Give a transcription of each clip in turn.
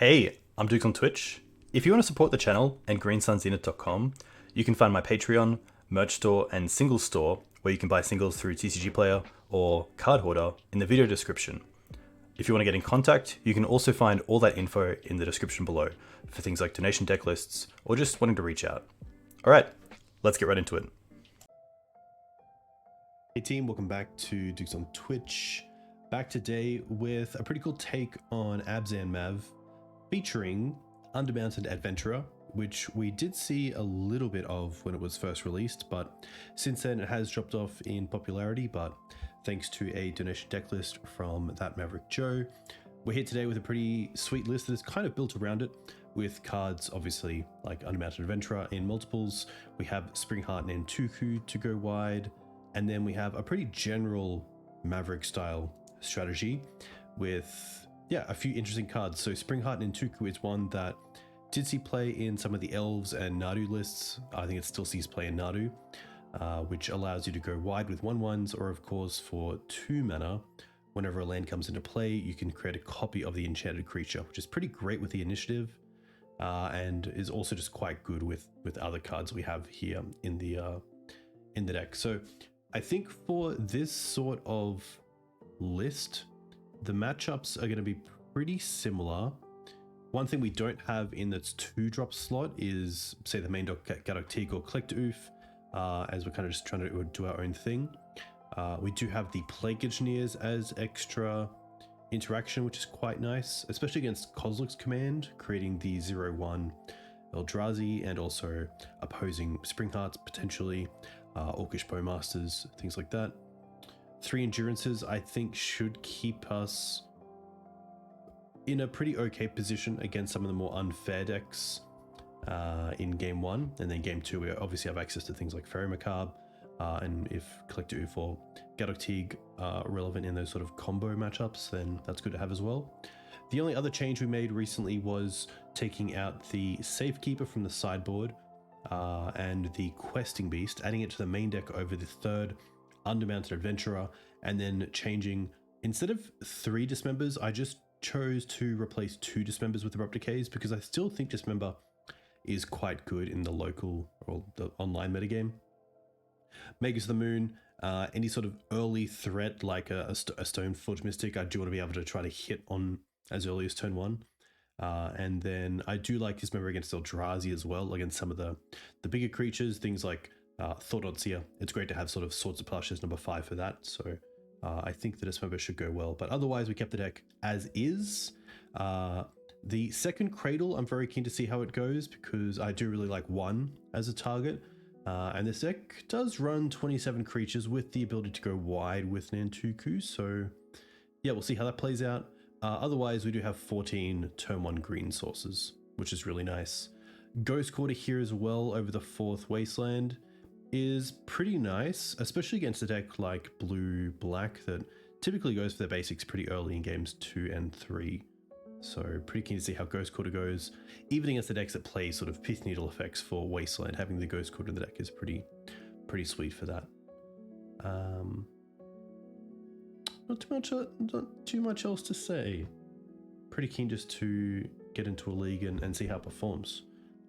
Hey, I'm Duke on Twitch. If you want to support the channel and GreenSunsZenith.com, you can find my Patreon, merch store, and singles store where you can buy singles through TCG Player or Card Hoarder in the video description. If you want to get in contact, you can also find all that info in the description below for things like donation deck lists or just wanting to reach out. Alright, let's get right into it. Hey team, welcome back to Dukes on Twitch. Back today with a pretty cool take on Abzan Mav featuring Undermountain Adventurer, which we did see a little bit of when it was first released, but since then it has dropped off in popularity, but thanks to a donation deck list from that Maverick Joe, we're here today with a pretty sweet list that is kind of built around it, with cards obviously like Undermountain Adventurer in multiples. We have Springheart Nantuko to go wide, and then we have a pretty general Maverick style strategy with a few interesting cards. So Springheart Nantuko is one that did see play in some of the Elves and Nadu lists. I think it still sees play in Nadu, which allows you to go wide with 1/1s, or of course for 2 mana, whenever a land comes into play, you can create a copy of the enchanted creature, which is pretty great with the initiative, and is also just quite good with other cards we have here in the deck. So I think for this sort of list, the matchups are going to be pretty similar. One thing we don't have in its 2-drop slot is, say, the main deck Gaddock Teeg or Collector Ouphe, as we're kind of just trying to do our own thing. We do have the Plague Engineers as extra interaction, which is quite nice, especially against Kozilek's command, creating the 0/1 Eldrazi and also opposing Springhearts potentially, Orcish Bowmasters, things like that. 3 Endurances I think should keep us in a pretty okay position against some of the more unfair decks in game 1, and then game 2 we obviously have access to things like Fairy Macabre, and if Collector Ouphe or Gaddock Teeg are relevant in those sort of combo matchups, then that's good to have as well. The only other change we made recently was taking out the Safekeeper from the sideboard and the Questing Beast, adding it to the main deck over the 3rd Undermountain Adventurer, and then changing, instead of 3 Dismembers, I just chose to replace 2 Dismembers with Abrupt Decays, because I still think Dismember is quite good in the local or the online metagame. Magus of the Moon, any sort of early threat like a Stoneforge Mystic, I do want to be able to try to hit on as early as turn 1. And then I do like Dismember against Eldrazi as well, against some of the bigger creatures, things like Thought-Seer. It's great to have sort of Swords of Plowshares number 5 for that, so I think the Dismember should go well. But otherwise, we kept the deck as is. The second Cradle, I'm very keen to see how it goes, because I do really like 1 as a target. And this deck does run 27 creatures with the ability to go wide with Nantuko, so yeah, we'll see how that plays out. Otherwise, we do have 14 turn 1 green sources, which is really nice. Ghost Quarter here as well over the 4th Wasteland is pretty nice, especially against a deck like blue-black that typically goes for their basics pretty early in games 2 and 3. So pretty keen to see how Ghost Quarter goes. Even against the decks that play sort of Pith Needle effects for Wasteland, having the Ghost Quarter in the deck is pretty sweet for that. Not too much else to say. Pretty keen just to get into a league and see how it performs.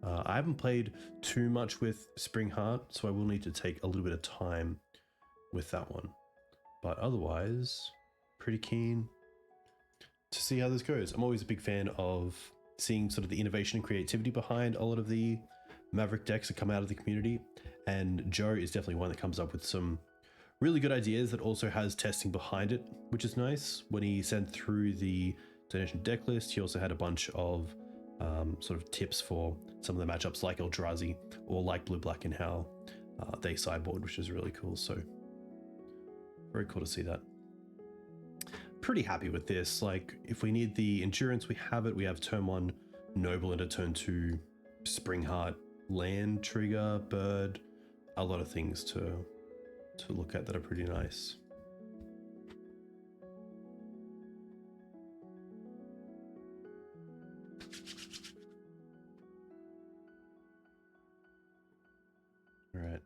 I haven't played too much with Springheart, so I will need to take a little bit of time with that one. But otherwise, pretty keen to see how this goes. I'm always a big fan of seeing sort of the innovation and creativity behind a lot of the Maverick decks that come out of the community, and Joe is definitely one that comes up with some really good ideas that also has testing behind it, which is nice. When he sent through the donation deck list, he also had a bunch of sort of tips for some of the matchups like Eldrazi or like blue-black and how they sideboard, which is really cool. So very cool to see that. Pretty happy with this. Like, if we need the endurance, we have it. We have turn 1 Noble and a turn 2 Springheart land trigger, bird, a lot of things to look at that are pretty nice. All right.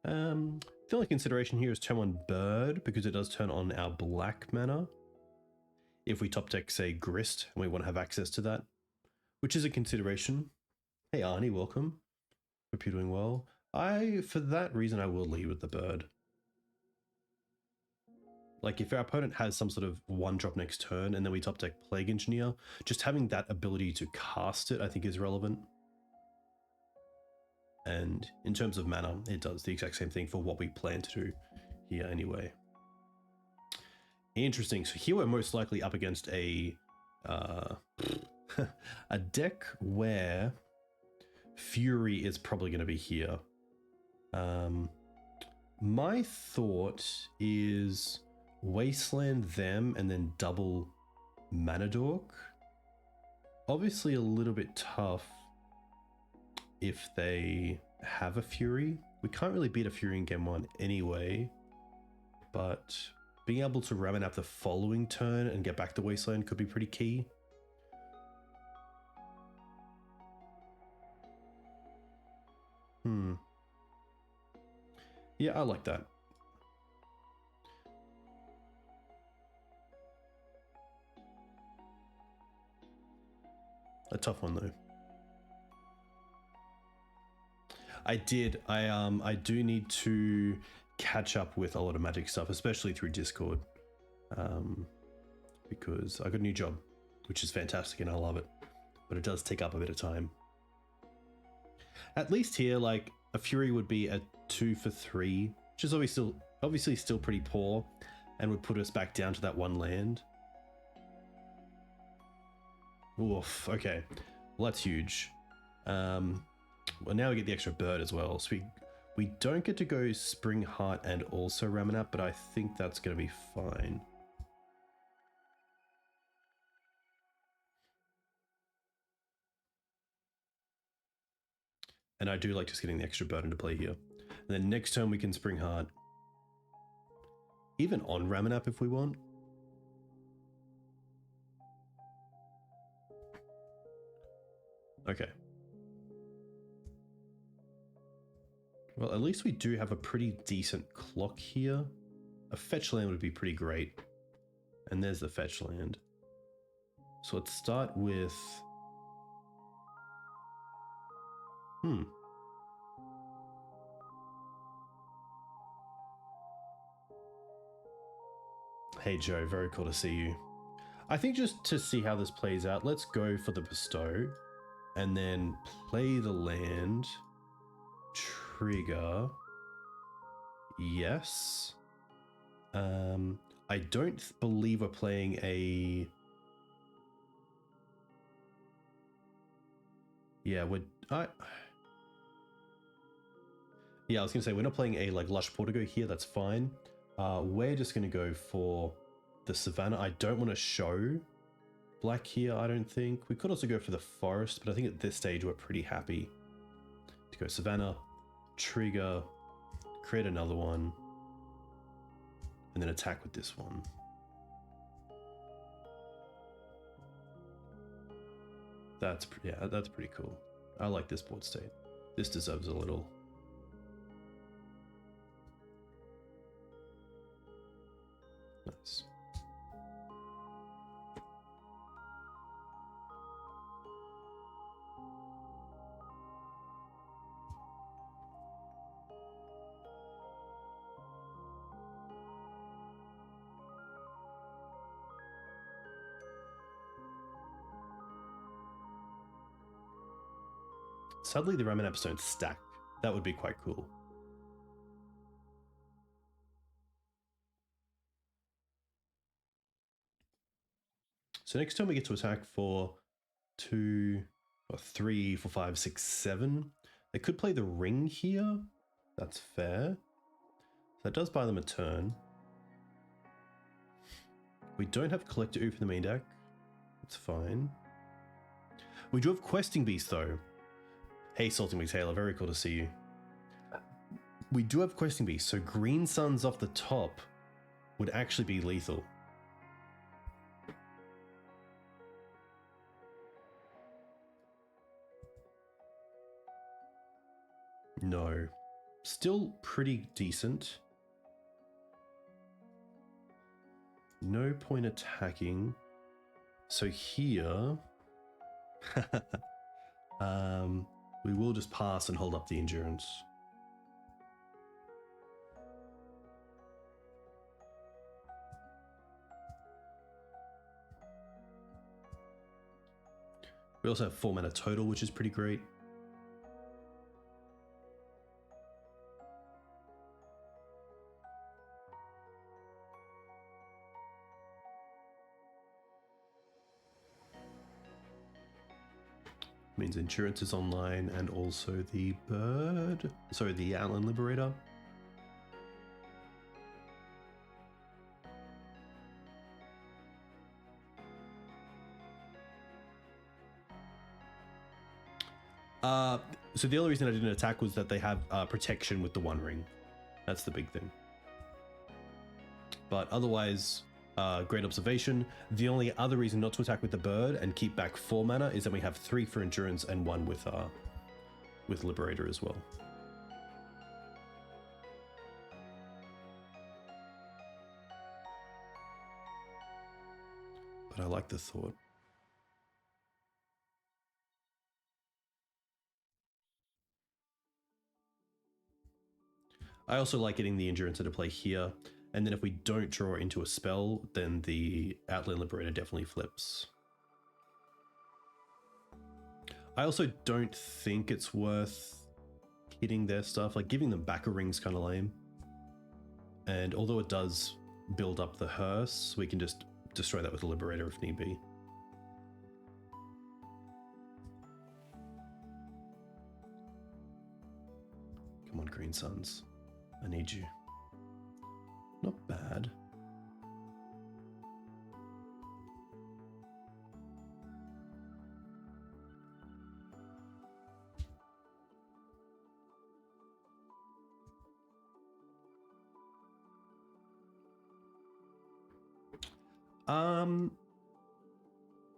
The only consideration here is turn 1 bird, because it does turn on our black mana. if we top deck, say, Grist, and we want to have access to that, which is a consideration. Hey, Arnie, welcome. Hope you're doing well. For that reason, I will lead with the bird. Like, if our opponent has some sort of 1-drop next turn, and then we top deck Plague Engineer, just having that ability to cast it, I think, is relevant. And in terms of mana, it does the exact same thing for what we plan to do here anyway. Interesting. So here we're most likely up against a a deck where Fury is probably going to be here. My thought is Wasteland them and then double Manadork. Obviously a little bit tough if they have a Fury. We can't really beat a Fury in game 1 anyway, but being able to Ramunap the following turn and get back to Wasteland could be pretty key. Yeah, I like that. A tough one though. I do need to catch up with a lot of Magic stuff, especially through Discord, because I got a new job, which is fantastic and I love it, but it does take up a bit of time. At least here, like, a Fury would be a 2 for 3, which is obviously still pretty poor, and would put us back down to that 1 land. Oof, okay. Well, that's huge. Well, now we get the extra bird as well, so we don't get to go Springheart and also Ramunap, but I think that's going to be fine. And I do like just getting the extra bird into play here. And then next turn we can Springheart. Even on Ramunap if we want. Okay. Well, at least we do have a pretty decent clock here. A fetch land would be pretty great. And there's the fetch land. So let's start with... Hey Joe, very cool to see you. I think just to see how this plays out, let's go for the bestow and then play the land. Trigger. Yes. I don't believe we're playing a... Yeah, yeah, I was gonna say we're not playing a like Lush Portico here. That's fine. We're just gonna go for the Savannah. I don't want to show black here. I don't think we could also go for the forest, but I think at this stage we're pretty happy to go Savannah, trigger, create another one, and then attack with this one. That's pretty cool. I like this board state. This deserves a little. Nice. Sadly, the Ramunaps don't stack. That would be quite cool. So next time we get to attack for 2 or 3, 4, 5, 6, 7. They could play the ring here. That's fair. That does buy them a turn. We don't have Collector Ouphe in the main deck. It's fine. We do have Questing Beast though. Hey Salting Big Taylor, very cool to see you. We do have Questing Beast, so Green Suns off the top would actually be lethal. No. Still pretty decent. No point attacking. So here, we will just pass and hold up the endurance. We also have 4 mana total, which is pretty great. Means endurance is online, and also the the Outland Liberator. So the only reason I didn't attack was that they have protection with the One Ring. That's the big thing. But otherwise, great observation. The only other reason not to attack with the bird and keep back 4 mana is that we have 3 for endurance and 1 with Liberator as well. But I like the thought. I also like getting the endurance into play here. And then if we don't draw into a spell, then the Outland Liberator definitely flips. I also don't think it's worth hitting their stuff. Like, giving them back a ring's kind of lame. And although it does build up the hearse, we can just destroy that with a Liberator if need be. Come on, Green Suns. I need you. Not bad.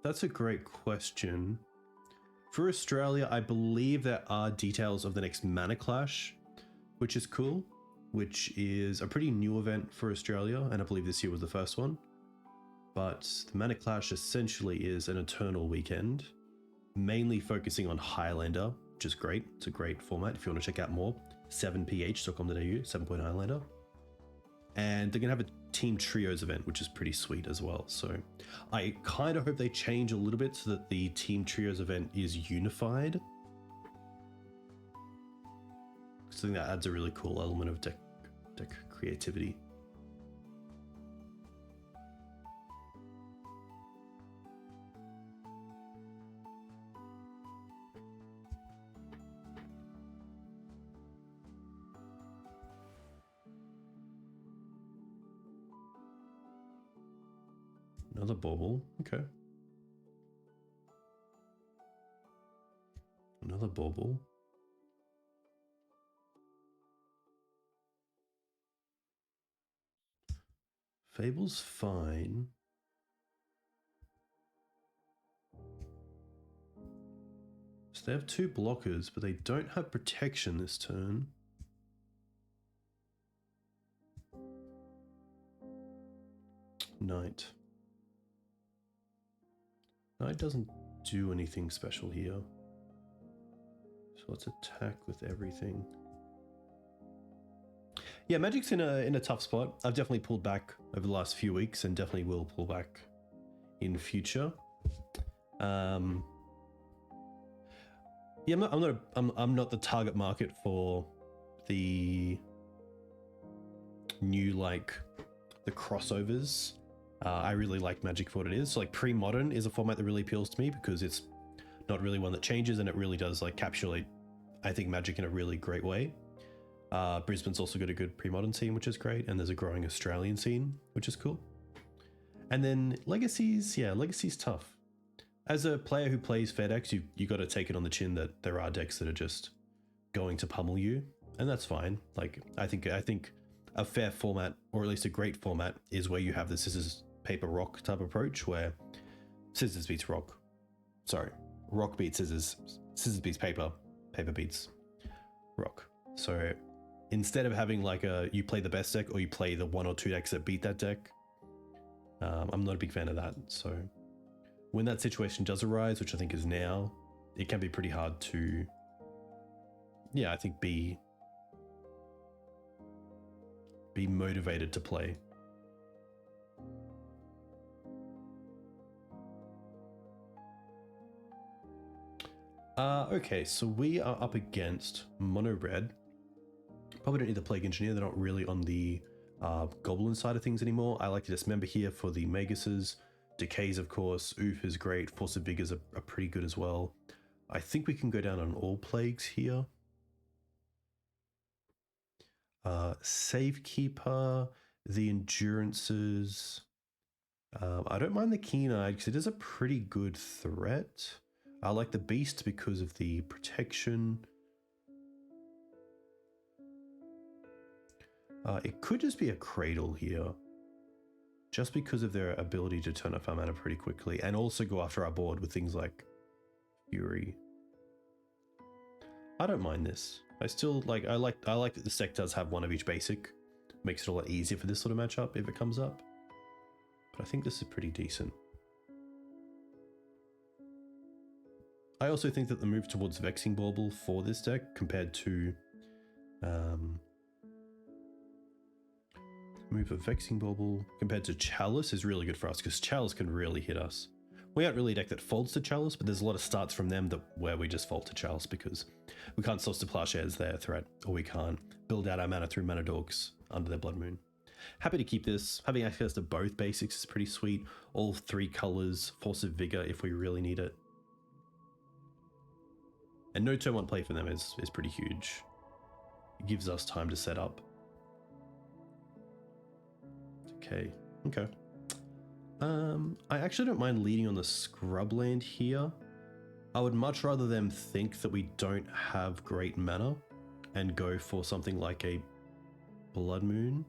That's a great question. For Australia, I believe there are details of the next Mana Clash, which is cool. Which is a pretty new event for Australia, and I believe this year was the first one. But the Mana Clash essentially is an eternal weekend, mainly focusing on Highlander, which is great. It's a great format if you want to check out more. 7ph.com.au, 7 Highlander. And they're going to have a Team Trios event, which is pretty sweet as well. So I kind of hope they change a little bit so that the Team Trios event is unified. I think that adds a really cool element of deck creativity. Another bauble, okay. Another bauble. Fable's fine. So they have 2 blockers, but they don't have protection this turn. Knight. Knight doesn't do anything special here. So let's attack with everything. Yeah, Magic's in a tough spot. I've definitely pulled back over the last few weeks and definitely will pull back in future. Yeah, I'm not the target market for the new, like, the crossovers. I really like Magic for what it is. So, like, pre-modern is a format that really appeals to me because it's not really one that changes, and it really does, like, encapsulate, I think, Magic in a really great way. Brisbane's also got a good pre-modern scene, which is great, and there's a growing Australian scene, which is cool. And then Legacy's, yeah, Legacy's tough. As a player who plays fair decks, you got to take it on the chin that there are decks that are just going to pummel you, and that's fine. Like, I think a fair format, or at least a great format, is where you have the scissors, paper, rock type approach, where scissors beats rock. Sorry, rock beats scissors, scissors beats paper, paper beats rock. So instead of having like you play the best deck or you play the 1 or 2 decks that beat that deck, I'm not a big fan of that. So when that situation does arise, which I think is now, it can be pretty hard to, yeah, I think be motivated to play. Okay, so we are up against mono red. Probably don't need the Plague Engineer, they're not really on the Goblin side of things anymore. I like to Dismember here for the Maguses. Decays, of course. Ouphe is great. Force of Vigors are pretty good as well. I think we can go down on all plagues here. Safekeeper, the Endurances. I don't mind the Keen-Eyed because it is a pretty good threat. I like the Beast because of the protection. It could just be a Cradle here, just because of their ability to turn off our mana pretty quickly and also go after our board with things like Fury. I don't mind this. I still like, I like that the deck does have one of each basic. Makes it a lot easier for this sort of matchup if it comes up. But I think this is pretty decent. I also think that the move towards Vexing Bauble for this deck compared to move of Vexing Bauble compared to Chalice is really good for us because Chalice can really hit us. We aren't really a deck that folds to Chalice, but there's a lot of starts from them where we just fold to Chalice because we can't source to Plowshares their threat, or we can't build out our mana through Mana Dogs under their Blood Moon. Happy to keep this. Having access to both basics is pretty sweet. All three colors, Force of Vigor if we really need it. And no turn 1 play for them is pretty huge. It gives us time to set up. Okay. I actually don't mind leading on the Scrubland here. I would much rather them think that we don't have great mana and go for something like a Blood Moon.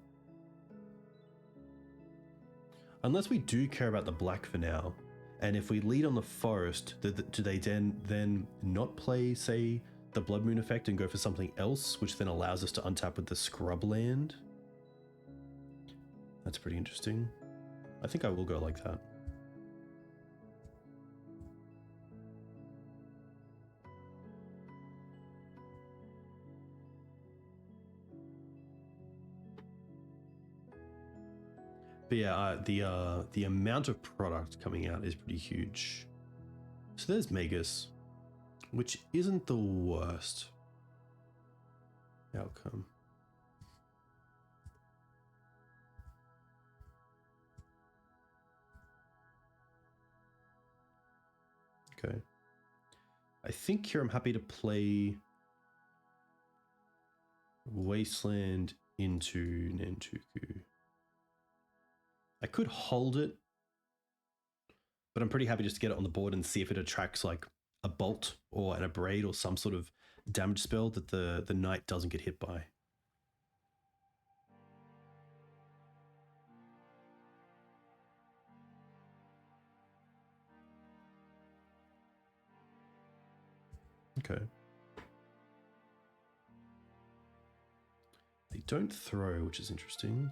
Unless we do care about the black for now. And if we lead on the forest, do they then not play, say, the Blood Moon effect and go for something else, which then allows us to untap with the Scrubland? That's pretty interesting. I think I will go like that. But yeah, the amount of product coming out is pretty huge. So there's Magus, which isn't the worst outcome. Okay. I think here I'm happy to play Wasteland into Nantuko. I could hold it, but I'm pretty happy just to get it on the board and see if it attracts like a bolt or an abrade or some sort of damage spell that the knight doesn't get hit by. Okay. They don't throw, which is interesting.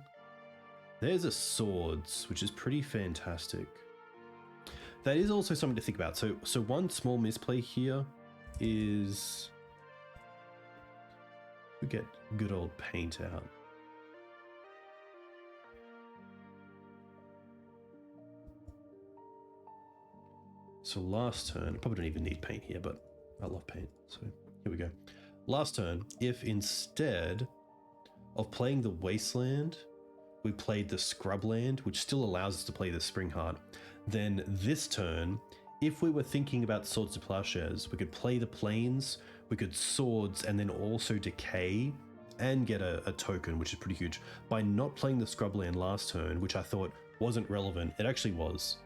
There's a swords, which is pretty fantastic. That is also something to think about. So one small misplay here is we get good old paint out. So last turn, probably don't even need paint here, but I love paint. So here we go. Last turn, if instead of playing the Wasteland, we played the Scrubland, which still allows us to play the Springheart, then this turn, if we were thinking about Swords to Plowshares, we could play the Plains, we could Swords, and then also Decay, and get a token, which is pretty huge. By not playing the Scrubland last turn, which I thought wasn't relevant, it actually was.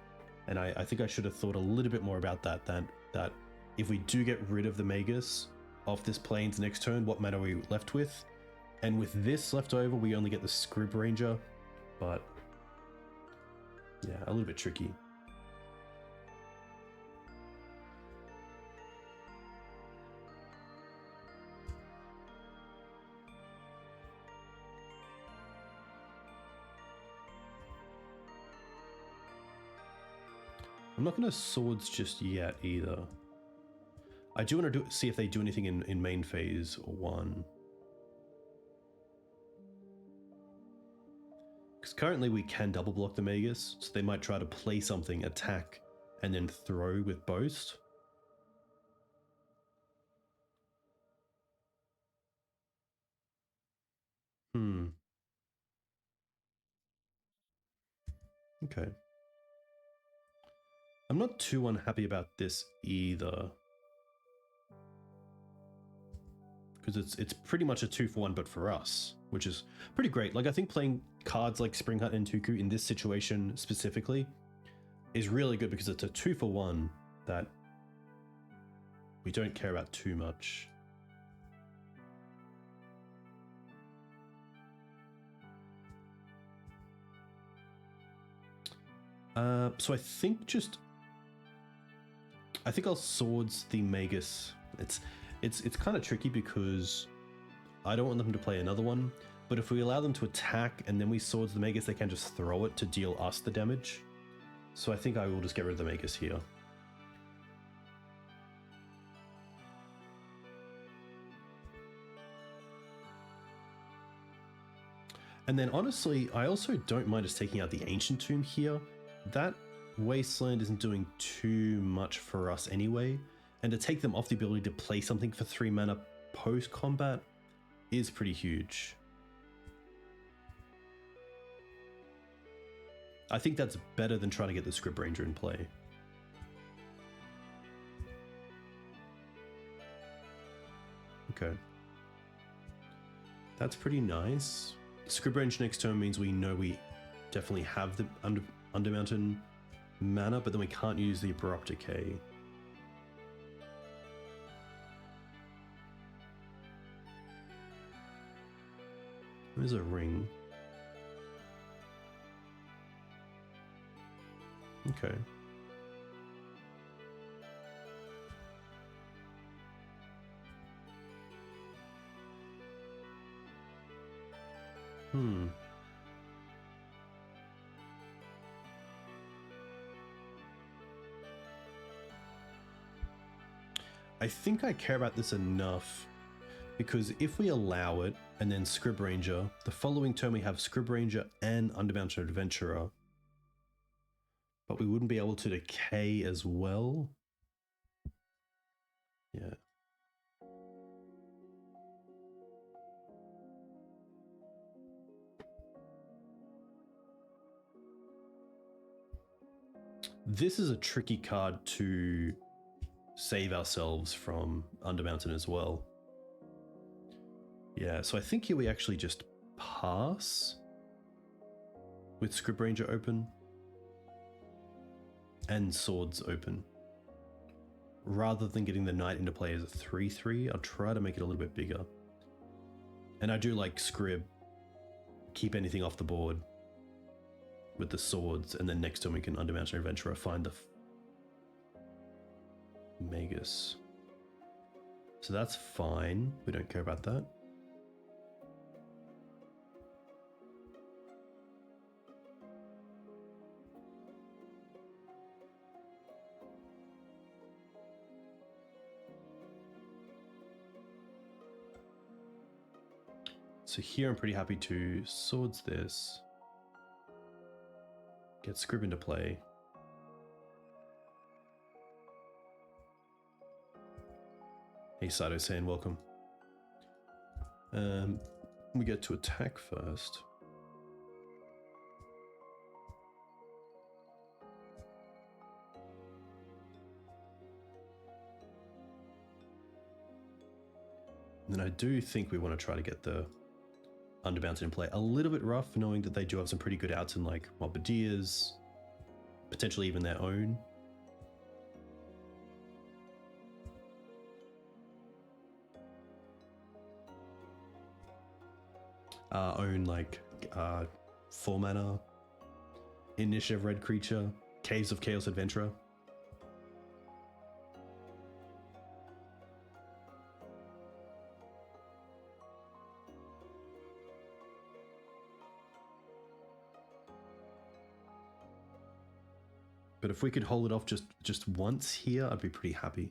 And I think I should have thought a little bit more about that if we do get rid of the Magus off this Plains next turn, what mana are we left with? And with this left over, we only get the Scryb Ranger, but yeah, a little bit tricky. I'm not going to swords just yet either. I do want to see if they do anything in main phase or 1. Because currently we can double block the Magus, so they might try to play something, attack, and then throw with Boast. Okay. I'm not too unhappy about this either. Because it's pretty much a 2-for-1, but for us, which is pretty great. Like, I think playing cards like Springheart Nantuko in this situation specifically is really good because it's a 2-for-1 that we don't care about too much. So I think I'll swords the Magus. It's kind of tricky because I don't want them to play another one, but if we allow them to attack and then we swords the Magus, they can just throw it to deal us the damage. So I think I will just get rid of the Magus here. And then honestly, I also don't mind just taking out the Ancient Tomb here. That Wasteland isn't doing too much for us anyway, and to take them off the ability to play something for 3 mana post-combat is pretty huge. I think that's better than trying to get the Scryb Ranger in play. Okay. That's pretty nice. Scryb Ranger next turn means we know we definitely have the Undermountain mana, but then we can't use the Abrupt Decay. There's a ring. Okay. I think I care about this enough because if we allow it and then Scryb Ranger, the following turn we have Scryb Ranger and Undermountain Adventurer, but we wouldn't be able to decay as well. Yeah. This is a tricky card to save ourselves from Undermountain as well. Yeah, so I think here we actually just pass with Scryb Ranger open and swords open. Rather than getting the knight into play as a 3/3, I'll try to make it a little bit bigger. And I do like Scryb, keep anything off the board with the swords, and then next time we can Undermountain Adventurer find the Magus. So that's fine, we don't care about that. So here I'm pretty happy to swords this, get Scryb into play. Hey Sato saying welcome. We get to attack first. And then I do think we want to try to get the Undermountain in play. A little bit rough, knowing that they do have some pretty good outs in like Mobbedias, potentially even their own. Own like 4 mana initiative red creature, Caves of Chaos Adventurer. But if we could hold it off just once here, I'd be pretty happy.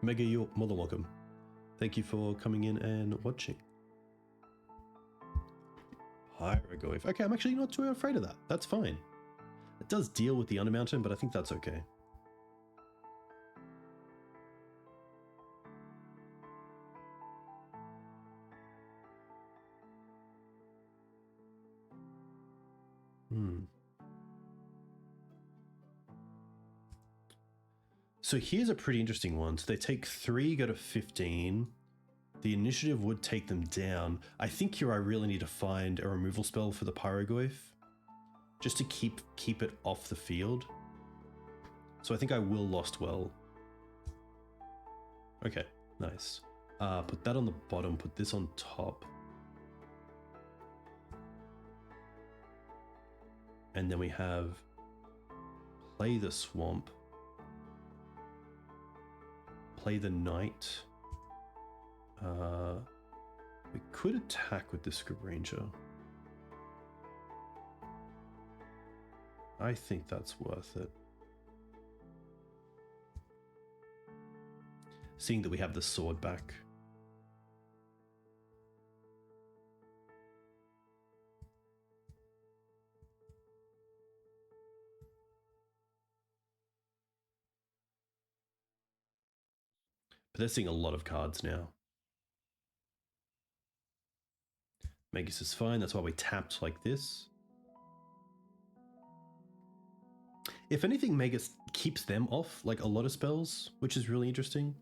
Mega, you're more than welcome. Thank you for coming in and watching. Hieroglyph. Okay, I'm actually not too afraid of that. That's fine. It does deal with the Undermountain, but I think that's okay. So here's a pretty interesting one. So they take 3, go to 15. The initiative would take them down. I think here I really need to find a removal spell for the Pyroglyph, just to keep it off the field. So I think I will Lost Well. Okay, nice. Put that on the bottom, put this on top. And then we have play the Swamp. Play the Knight. We could attack with the Scryb Ranger. I think that's worth it. Seeing that we have the sword back. But they're seeing a lot of cards now. Magus is fine, that's why we tapped like this. If anything, Magus keeps them off like a lot of spells, which is really interesting.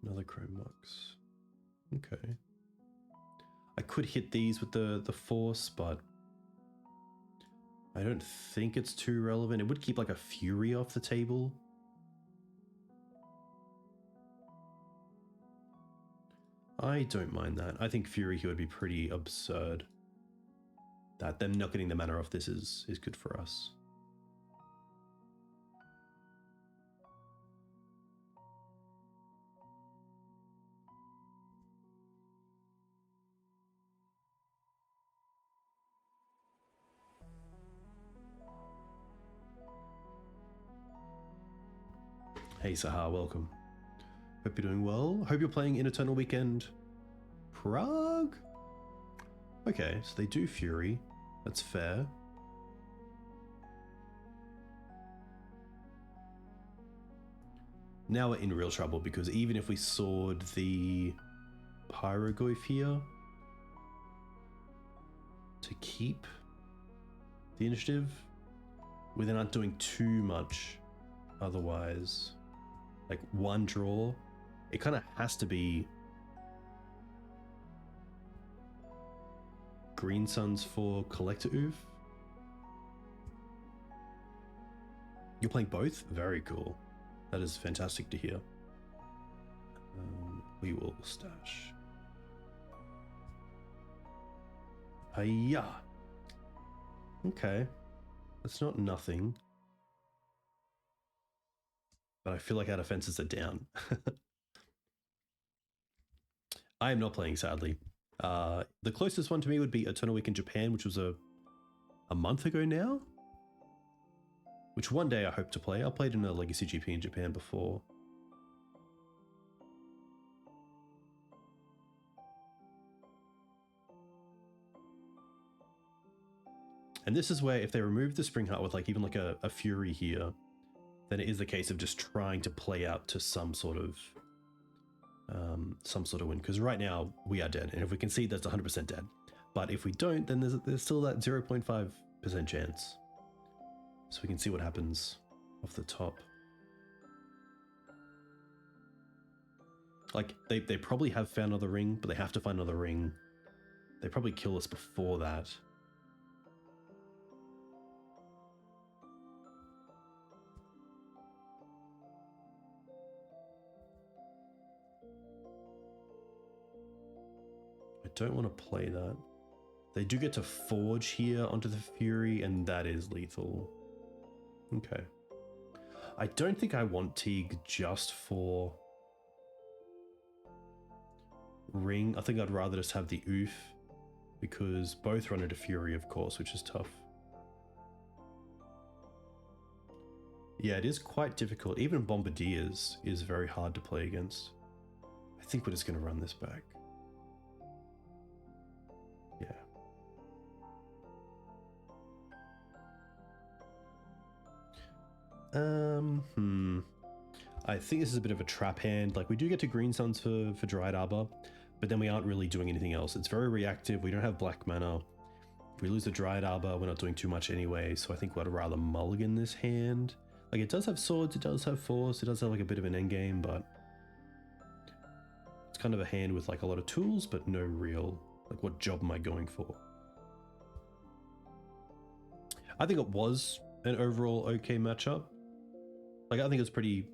Another Chrome Mox. Okay. I could hit these with the Force, but I don't think it's too relevant. It would keep like a Fury off the table. I don't mind that. I think Fury here would be pretty absurd. That them not getting the mana off this is good for us. Hey Sahar, welcome. Hope you're doing well. Hope you're playing in Eternal Weekend Prague? Okay, so they do Fury. That's fair. Now we're in real trouble because even if we sword the Pyroglyph here to keep the initiative, we then aren't doing too much otherwise. Like one draw, it kind of has to be Greensuns for Collector Ouphe. You're playing both? Very cool. That is fantastic to hear. We will stash. Hiya. Okay. That's not nothing. But I feel like our defenses are down. I am not playing, sadly. The closest one to me would be Eternal Week in Japan, which was a month ago now. Which one day I hope to play. I played in a Legacy GP in Japan before. And this is where if they remove the Springheart with like even like a Fury here, than it is the case of just trying to play out to some sort of win. Because right now we are dead, and if we concede, that's 100% dead. But if we don't, then there's still that 0.5% chance. So we can see what happens off the top. Like, they probably have found another ring, but they have to find another ring. They probably kill us before that. I don't want to play that. They do get to forge here onto the Fury, and that is lethal. Okay. I don't think I want Teeg just for ring. I think I'd rather just have the Ouphe, because both run into Fury, of course, which is tough. Yeah, it is quite difficult. Even Bombardiers is very hard to play against. I think we're just going to run this back. Yeah. I think this is a bit of a trap hand. Like, we do get to Green Suns for Dryad Arbor, but then we aren't really doing anything else. It's very reactive. We don't have black mana. If we lose the Dryad Arbor, we're not doing too much anyway, so I think we'd rather mulligan this hand. Like, it does have swords, it does have force, it does have like a bit of an endgame, but it's kind of a hand with like a lot of tools, but no real, like, what job am I going for? I think it was an overall okay matchup. Like, I think it was pretty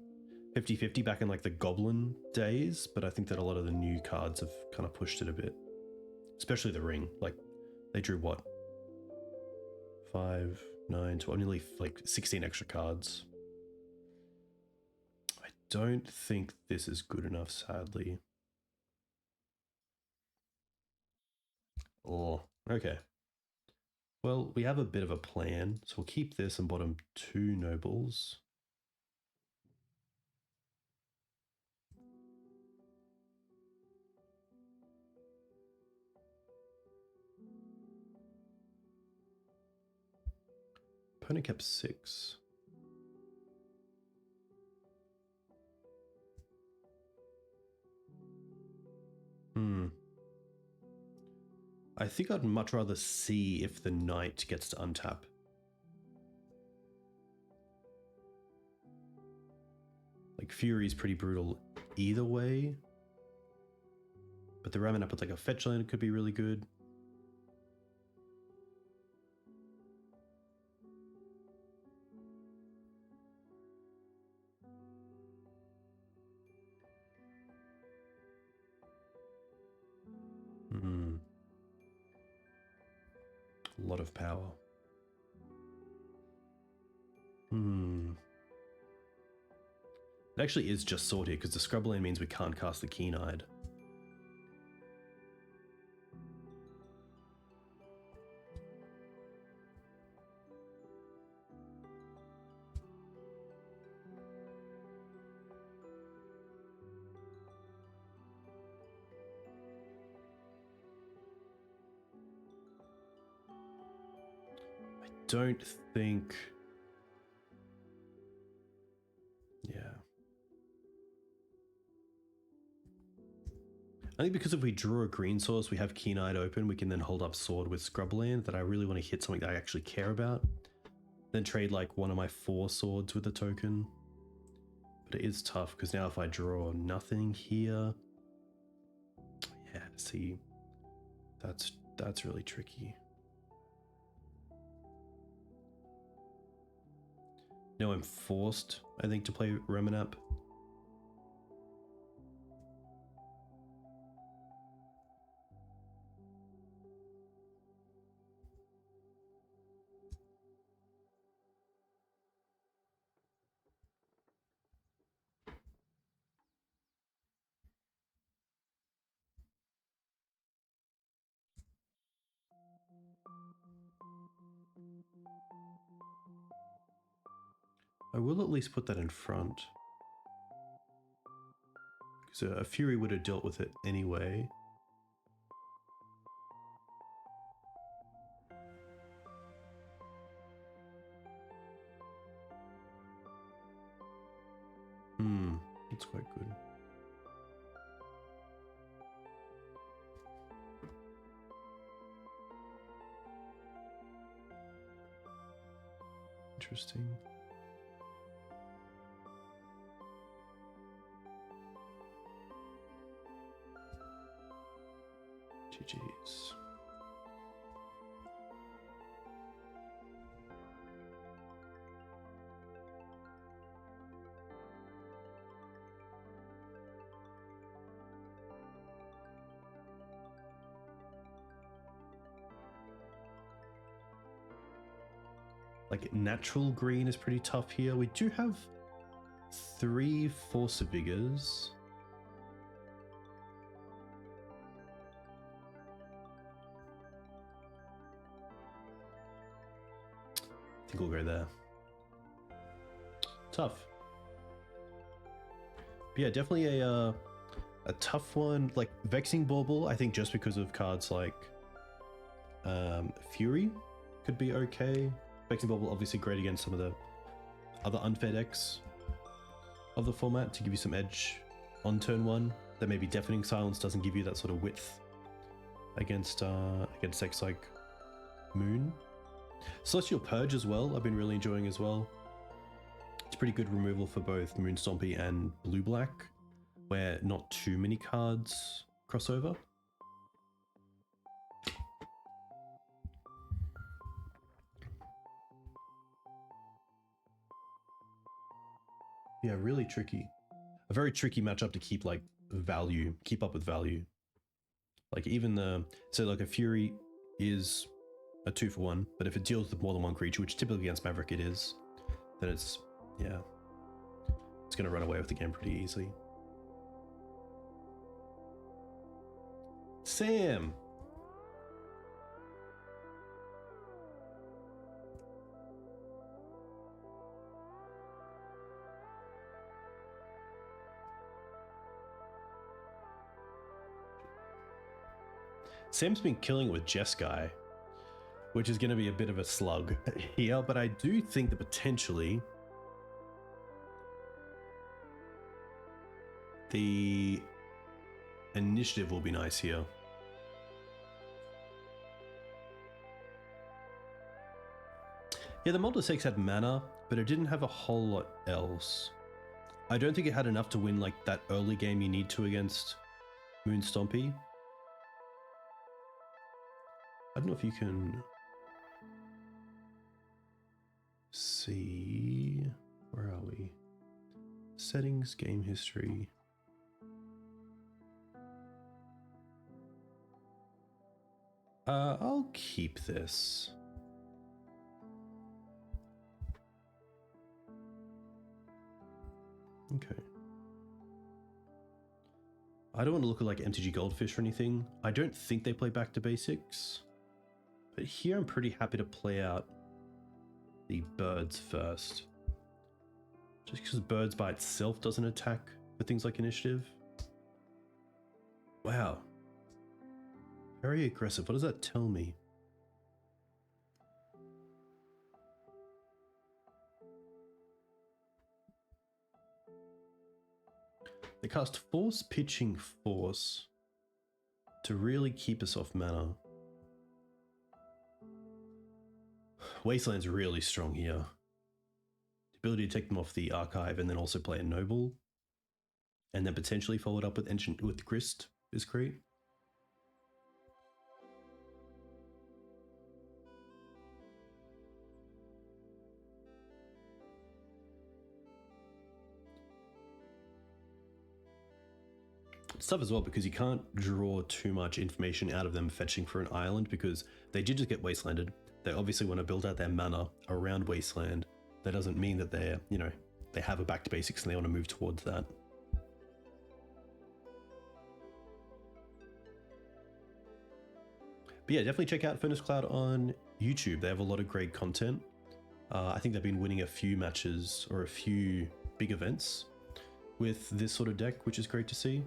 50-50 back in like the Goblin days, but I think that a lot of the new cards have kind of pushed it a bit. Especially the ring. Like, they drew what? 5, 9, 12, nearly like 16 extra cards. I don't think this is good enough, sadly. Oh, okay. Well, we have a bit of a plan, so we'll keep this and bottom 2 nobles. Opponent kept 6. I think I'd much rather see if the knight gets to untap. Like, Fury's pretty brutal either way. But the Ramunap with like a fetch land could be really good. A lot of power. It actually is just sword here, because the Scrubland means we can't cast the Keen-Eyed. I don't think... Yeah. I think because if we draw a green source, we have Keen-Eyed open, we can then hold up sword with Scrubland, that I really want to hit something that I actually care about. Then trade like one of my 4 swords with a token. But it is tough, because now if I draw nothing here... Yeah, see... That's really tricky. Now I'm forced, I think, to play Ramunap. I will at least put that in front, because a Fury would have dealt with it anyway. It's quite good. Interesting. GG's. Like natural green is pretty tough here. We do have 3 Force of Vigors. I think we'll go there. Tough. But yeah, definitely a tough one. Like Vexing Bauble, I think just because of cards like Fury could be okay. Vexing Bauble obviously great against some of the other unfair decks of the format to give you some edge on turn 1. That maybe Deafening Silence doesn't give you that sort of width against decks like Moon. Celestial Purge as well, I've been really enjoying as well. It's pretty good removal for both Moon Stompy and Blue Black, where not too many cards cross over. Yeah, really tricky. A very tricky matchup to keep like value, keep up with value. Like even so like a Fury is a 2-for-1, but if it deals with more than one creature, which typically against Maverick it is, then it's, yeah, it's gonna run away with the game pretty easily. Sam! Sam's been killing it with Jeskai, which is going to be a bit of a slug here, but I do think that potentially the initiative will be nice here. Yeah, the Mulder 6 had mana, but it didn't have a whole lot else. I don't think it had enough to win like that early game you need to against Moon Stompy. I don't know if you can see, where are we? Settings, game history. I'll keep this. Okay. I don't want to look at like MTG Goldfish or anything. I don't think they play back to basics. But here I'm pretty happy to play out the birds first. Just because birds by itself doesn't attack with things like initiative. Wow. Very aggressive. What does that tell me? They cast Force Pitching Force to really keep us off mana. Wasteland's really strong here. The ability to take them off the archive and then also play a Noble, and then potentially follow it up with Grist is great. It's tough as well because you can't draw too much information out of them fetching for an island because they did just get Wastelanded. They obviously want to build out their mana around Wasteland. That doesn't mean that they're, you know, they have a back to basics and they want to move towards that. But yeah, definitely check out Furnace Cloud on YouTube. They have a lot of great content. I think they've been winning a few matches or a few big events with this sort of deck, which is great to see.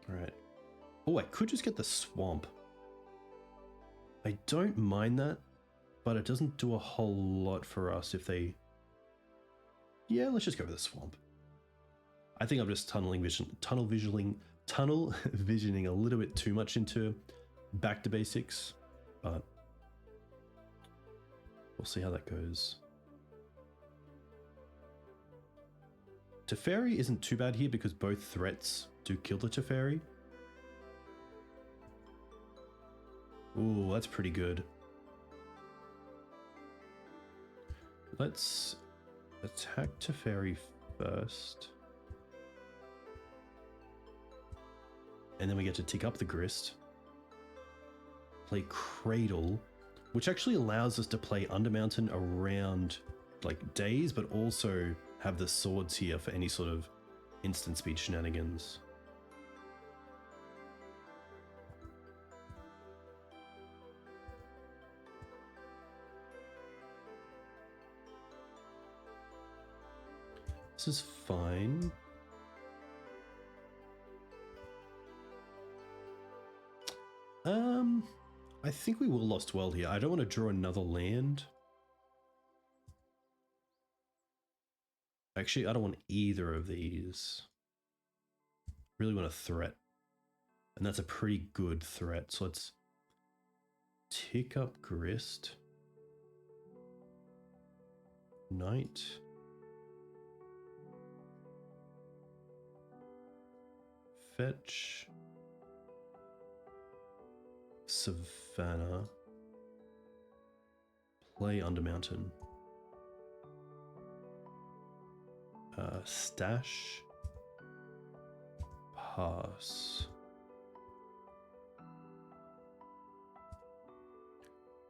All right. Oh, I could just get the Swamp. I don't mind that, but it doesn't do a whole lot for us if they Yeah, let's just go with the swamp. I think I'm just tunnel visioning a little bit too much into back to basics, but we'll see how that goes. Teferi isn't too bad here because both threats do kill the Teferi. Ooh, that's pretty good. Let's attack Teferi first. And then we get to tick up the Grist. Play Cradle, which actually allows us to play Undermountain around like days, but also have the swords here for any sort of instant speed shenanigans. This is fine. I think we will Lost World here. I don't want to draw another land. Actually, I don't want either of these. Really want a threat. And that's a pretty good threat. So let's tick up Grist. Knight. Fetch. Savannah. Play Undermountain. Stash. Pass.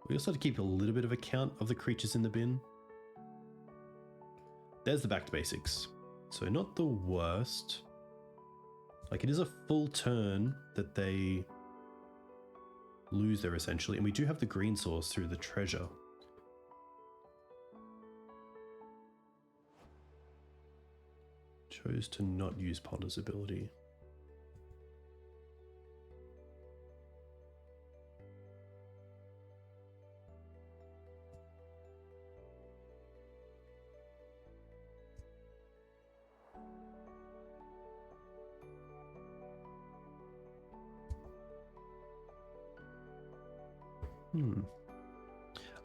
We also have to keep a little bit of a count of the creatures in the bin. There's the back to basics. So not the worst. Like, it is a full turn that they lose there essentially, and we do have the green source through the treasure. Chose to not use Ponder's ability.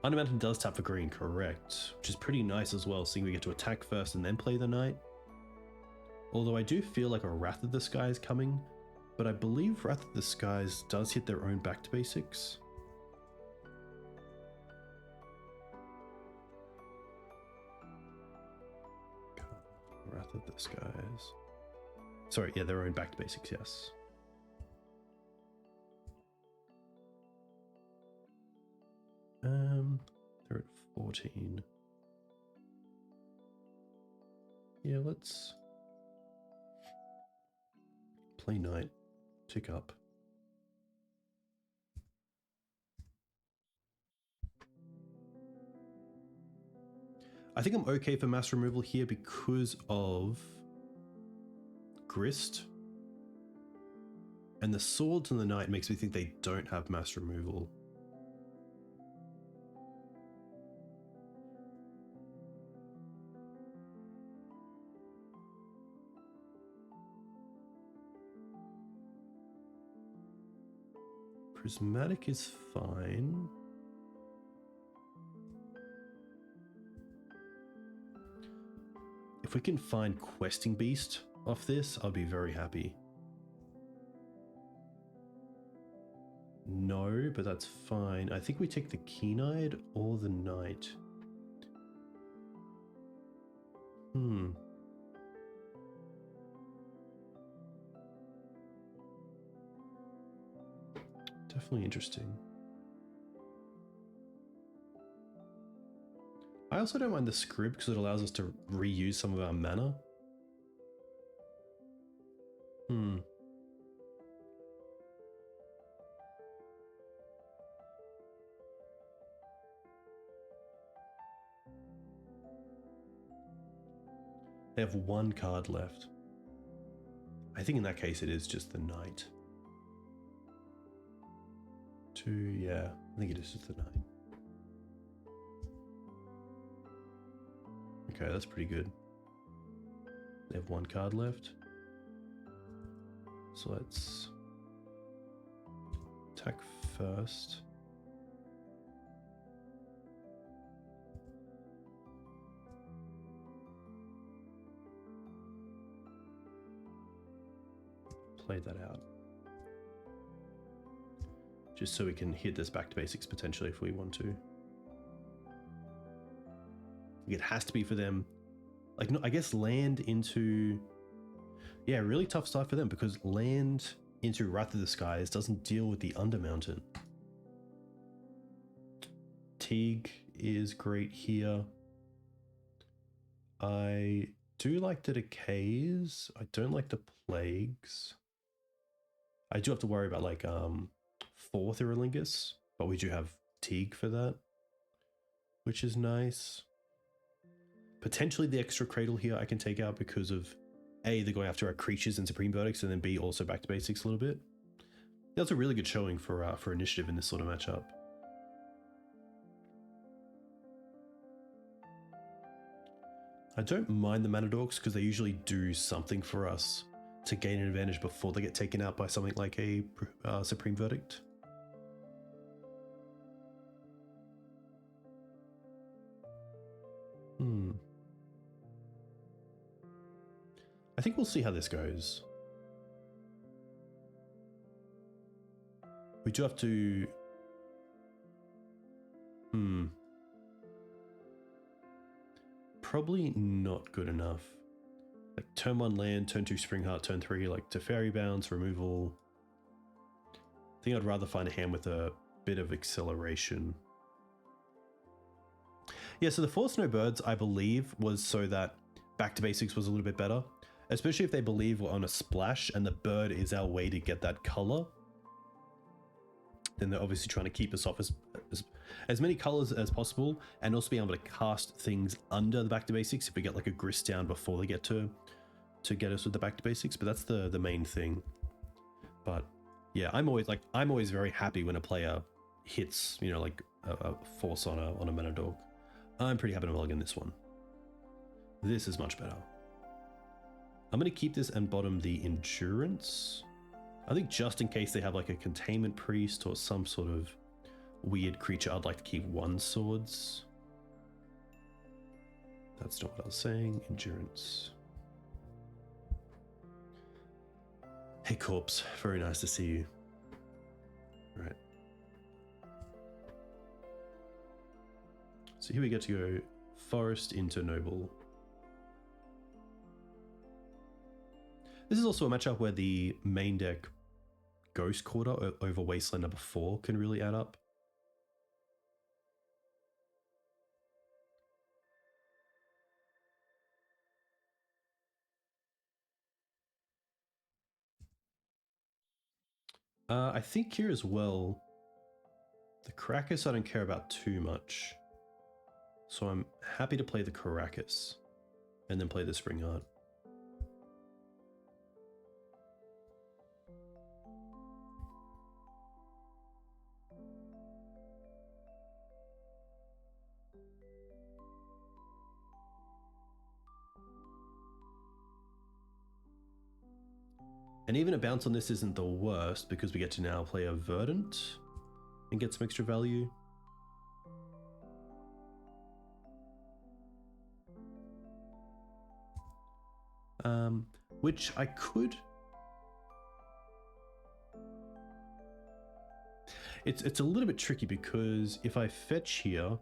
Undermountain does tap for green, correct. Which is pretty nice as well, seeing we get to attack first and then play the knight. Although I do feel like a Wrath of the Sky is coming, but I believe Wrath of the Skies does hit their own back to basics. Wrath of the Skies. Sorry, yeah, their own back to basics, yes. They're at 14. Yeah, let's play knight, tick up. I think I'm okay for mass removal here because of Grist. And the swords and the knight makes me think they don't have mass removal. Prismatic is fine. If we can find Questing Beast off this, I'll be very happy. No, but that's fine. I think we take the Keen-Eyed or the Knight. Definitely interesting. I also don't mind the Scryb because it allows us to reuse some of our mana. They have one card left. I think in that case it is just the Knight. Yeah, I think it is just the Knight. Okay, that's pretty good. They have one card left. So let's attack first. Play that out. Just so we can hit this back to basics potentially if we want to. It has to be for them. Like, no, I guess land into... Yeah, really tough start for them because land into Wrath of the Skies doesn't deal with the Undermountain. Teeg is great here. I do like the Decays. I don't like the Plagues. I do have to worry about like 4th Irelingus, but we do have Teeg for that, which is nice. Potentially the extra Cradle here I can take out because of A, they're going after our creatures and Supreme Verdicts, and then B, also back to basics a little bit. That's a really good showing for initiative in this sort of matchup. I don't mind the Mana Dorks because they usually do something for us to gain an advantage before they get taken out by something like a Supreme Verdict. I think we'll see how this goes. We do have to... Probably not good enough. Like turn 1 land, turn 2 Springheart, turn 3 like Teferi Bounce, removal. I think I'd rather find a hand with a bit of acceleration. Yeah, so the Force No Birds, I believe, was so that back to basics was a little bit better. Especially if they believe we're on a splash and the bird is our way to get that color. Then they're obviously trying to keep us off as many colors as possible, and also being able to cast things under the back to basics if we get like a Grist down before they get to get us with the back to basics. But that's the main thing. But yeah, I'm always very happy when a player hits, you know, like a force on a mana dog. I'm pretty happy to mulligan this one. This is much better. I'm going to keep this and bottom the Endurance. I think just in case they have like a Containment Priest or some sort of weird creature, I'd like to keep 1 swords. That's not what I was saying. Endurance. Hey Corpse, very nice to see you. Right. So here we get to go Forest into Noble. This is also a matchup where the main deck Ghost Quarter over Wasteland number 4 can really add up. I think here as well, the Karakas I don't care about too much. So I'm happy to play the Karakas and then play the Springheart. And even a bounce on this isn't the worst because we get to now play a Verdant and get some extra value. Which I could... It's a little bit tricky because if I fetch here,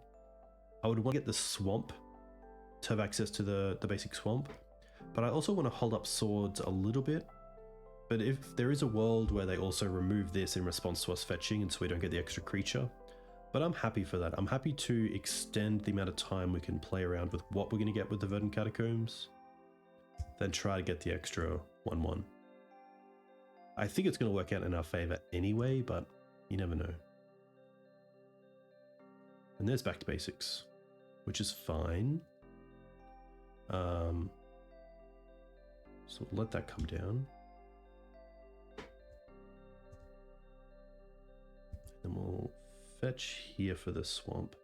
I would want to get the Swamp to have access to the basic Swamp. But I also want to hold up swords a little bit. But if there is a world where they also remove this in response to us fetching and so we don't get the extra creature. But I'm happy for that. I'm happy to extend the amount of time we can play around with what we're going to get with the Verdant Catacombs. Then try to get the extra 1/1. I think it's going to work out in our favor anyway, but you never know. And there's back to basics, which is fine. So we'll let that come down. Then we'll fetch here for the Swamp.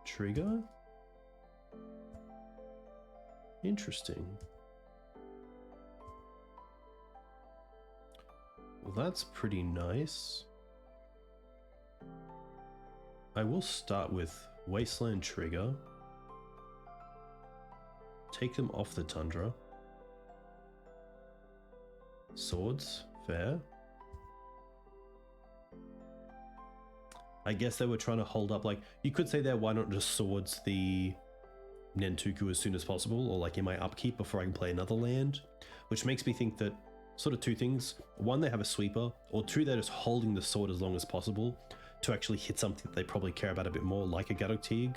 Trigger. Interesting. Well, that's pretty nice. I will start with Wasteland trigger. Take them off the tundra. Swords, fair. I guess they were trying to hold up, like, you could say there, why not just swords the Nantuko as soon as possible, or like in my upkeep before I can play another land, which makes me think that sort of two things. One, they have a sweeper, or two, they're just holding the sword as long as possible to actually hit something that they probably care about a bit more, like a Gaddock Teeg.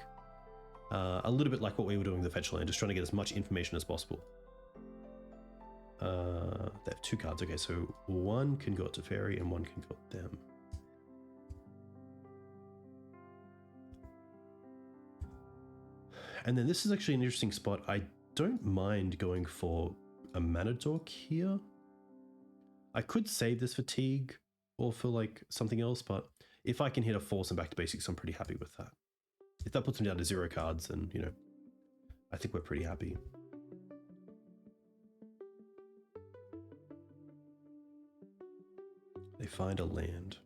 A little bit like what we were doing with the fetch land, just trying to get as much information as possible. They have two cards, okay, so one can go to Fairy and one can go to them. And then this is actually an interesting spot. I don't mind going for a Mana Dork here. I could save this for Teeg or for like something else, but if I can hit a Force and back to basics, I'm pretty happy with that. If that puts me down to 0 cards, then, you know, I think we're pretty happy. They find a land.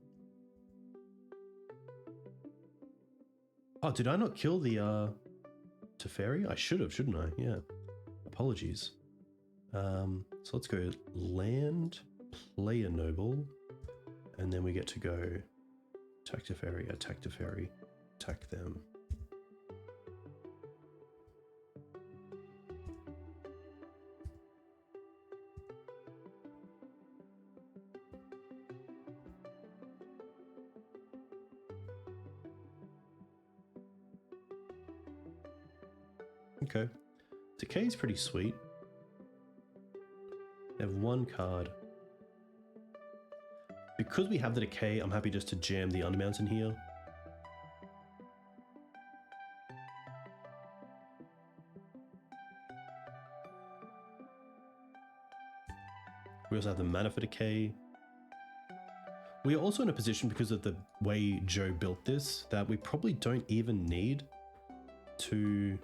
Oh, did I not kill the Teferi? I should have, shouldn't I? Yeah. Apologies. So let's go land, play a noble, and then we get to go attack Teferi, attack them. Okay. Decay is pretty sweet. They have one card. Because we have the Decay, I'm happy just to jam the Undermountain here. We also have the mana for Decay. We are also in a position, because of the way Joe built this, that we probably don't even need to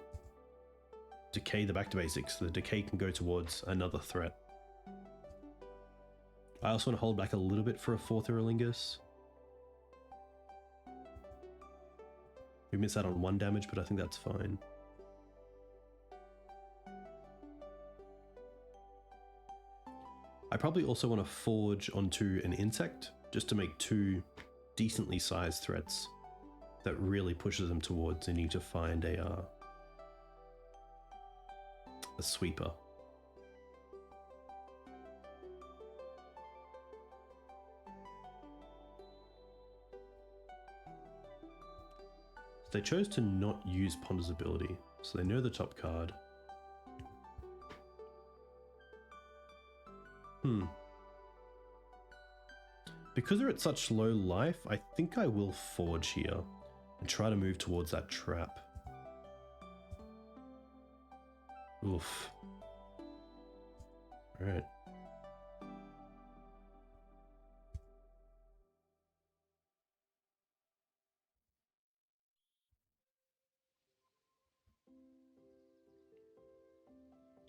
decay the back to basics. The decay can go towards another threat. I also want to hold back a little bit for a 4th Iralingus. We miss out on 1 damage, but I think that's fine. I probably also want to forge onto an insect, just to make 2 decently sized threats that really pushes them towards the need to find a sweeper. So they chose to not use Ponder's ability, so they know the top card. Because they're at such low life, I think I will forge here and try to move towards that trap. Oof. Alright.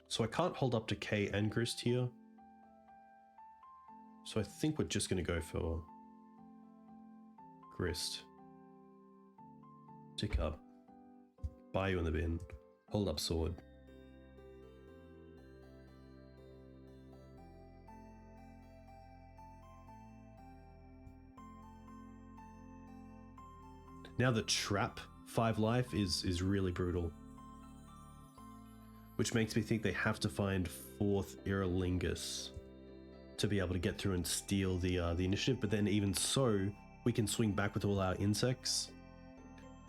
So I can't hold up Decay and Grist here. So I think we're just going to go for Grist. Tick up. Bayou in the bin. Hold up sword. Now the trap 5 life is really brutal. Which makes me think they have to find 4th Iralingus to be able to get through and steal the initiative. But then even so, we can swing back with all our insects.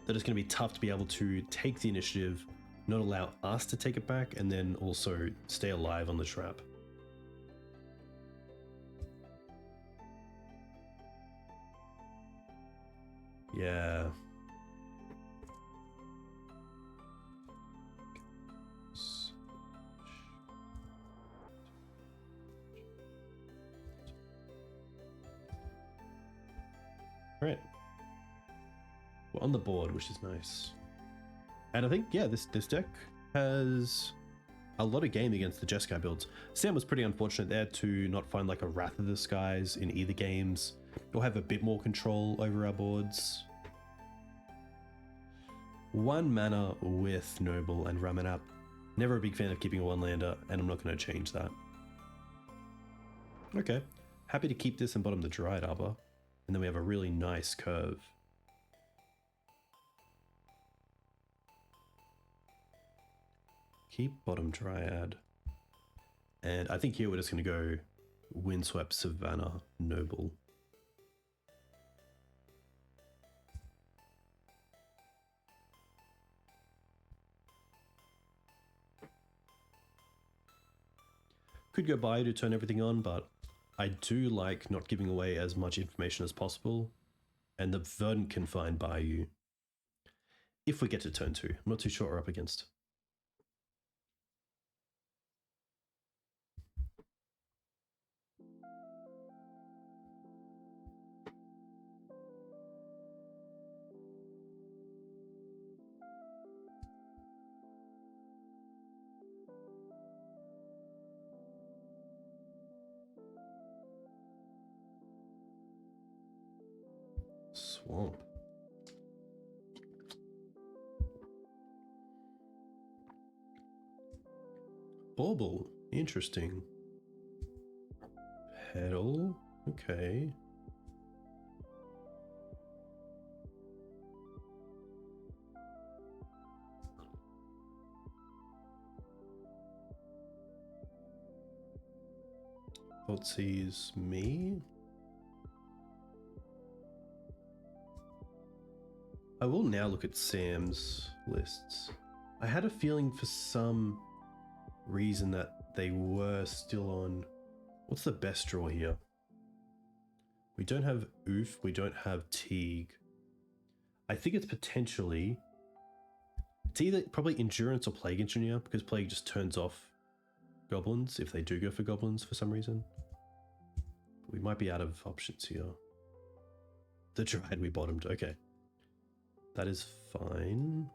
That is going to be tough to be able to take the initiative, not allow us to take it back, and then also stay alive on the trap. Yeah. Right. We're on the board, which is nice. And I think, yeah, this deck has a lot of game against the Jeskai builds. Sam was pretty unfortunate there to not find like a Wrath of the Skies in either games, or have a bit more control over our boards. 1 mana with Noble and Ramunap. Never a big fan of keeping a 1-lander, and I'm not going to change that. Okay, happy to keep this and bottom the Dryad Arbor, and then we have a really nice curve. Keep bottom Dryad. And I think here we're just going to go Windswept, Savannah, Noble. Could go Bayou to turn everything on, but I do like not giving away as much information as possible. And the Verdant can find Bayou if we get to turn 2. I'm not too sure what we're up against. Swamp. Bauble. Interesting. Petal. Okay. Thoughtseize me. I will now look at Sam's lists. I had a feeling for some reason that they were still on... What's the best draw here? We don't have Ouphe, we don't have Teeg. I think it's potentially... It's either probably Endurance or Plague Engineer, because Plague just turns off goblins if they do go for goblins for some reason. We might be out of options here. The Dryad we bottomed, okay. That is fine.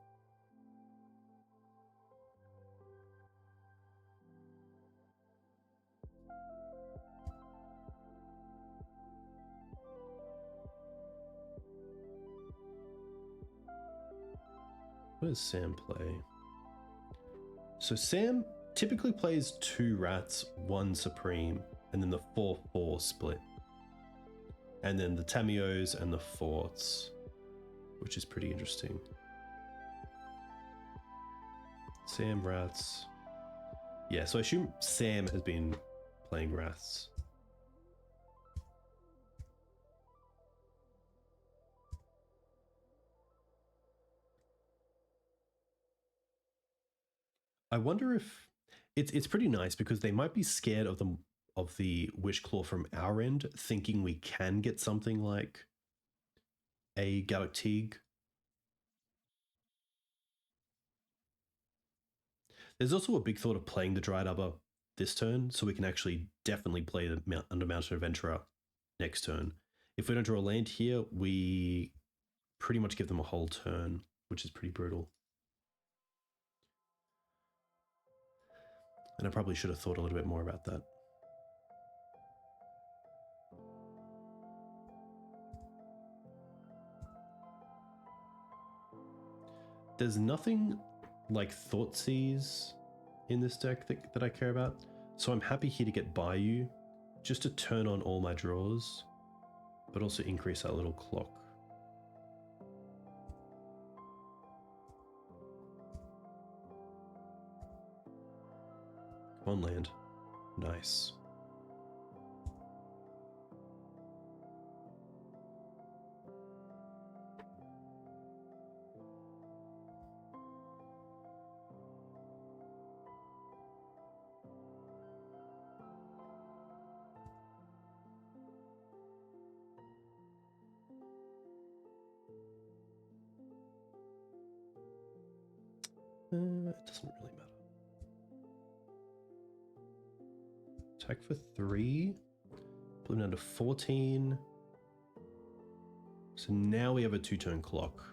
What does Sam play? So Sam typically plays 2 rats, 1 supreme, and then the 4-4 split. And then the Tamios and the forts, which is pretty interesting. Sam rats. Yeah, so I assume Sam has been playing rats. I wonder if it's pretty nice because they might be scared of the Wishclaw from our end, thinking we can get something like a Gaddock Teeg. There's also a big thought of playing the Dryad Arbor this turn, so we can actually definitely play the Undermountain Adventurer next turn. If we don't draw a land here, we pretty much give them a whole turn, which is pretty brutal. And I probably should have thought a little bit more about that. There's nothing like Thoughtseize in this deck that I care about, so I'm happy here to get Bayou, just to turn on all my draws, but also increase that little clock. Come on, land. Nice. It doesn't really matter. Attack for 3. Put him down to 14. So now we have a 2-turn clock.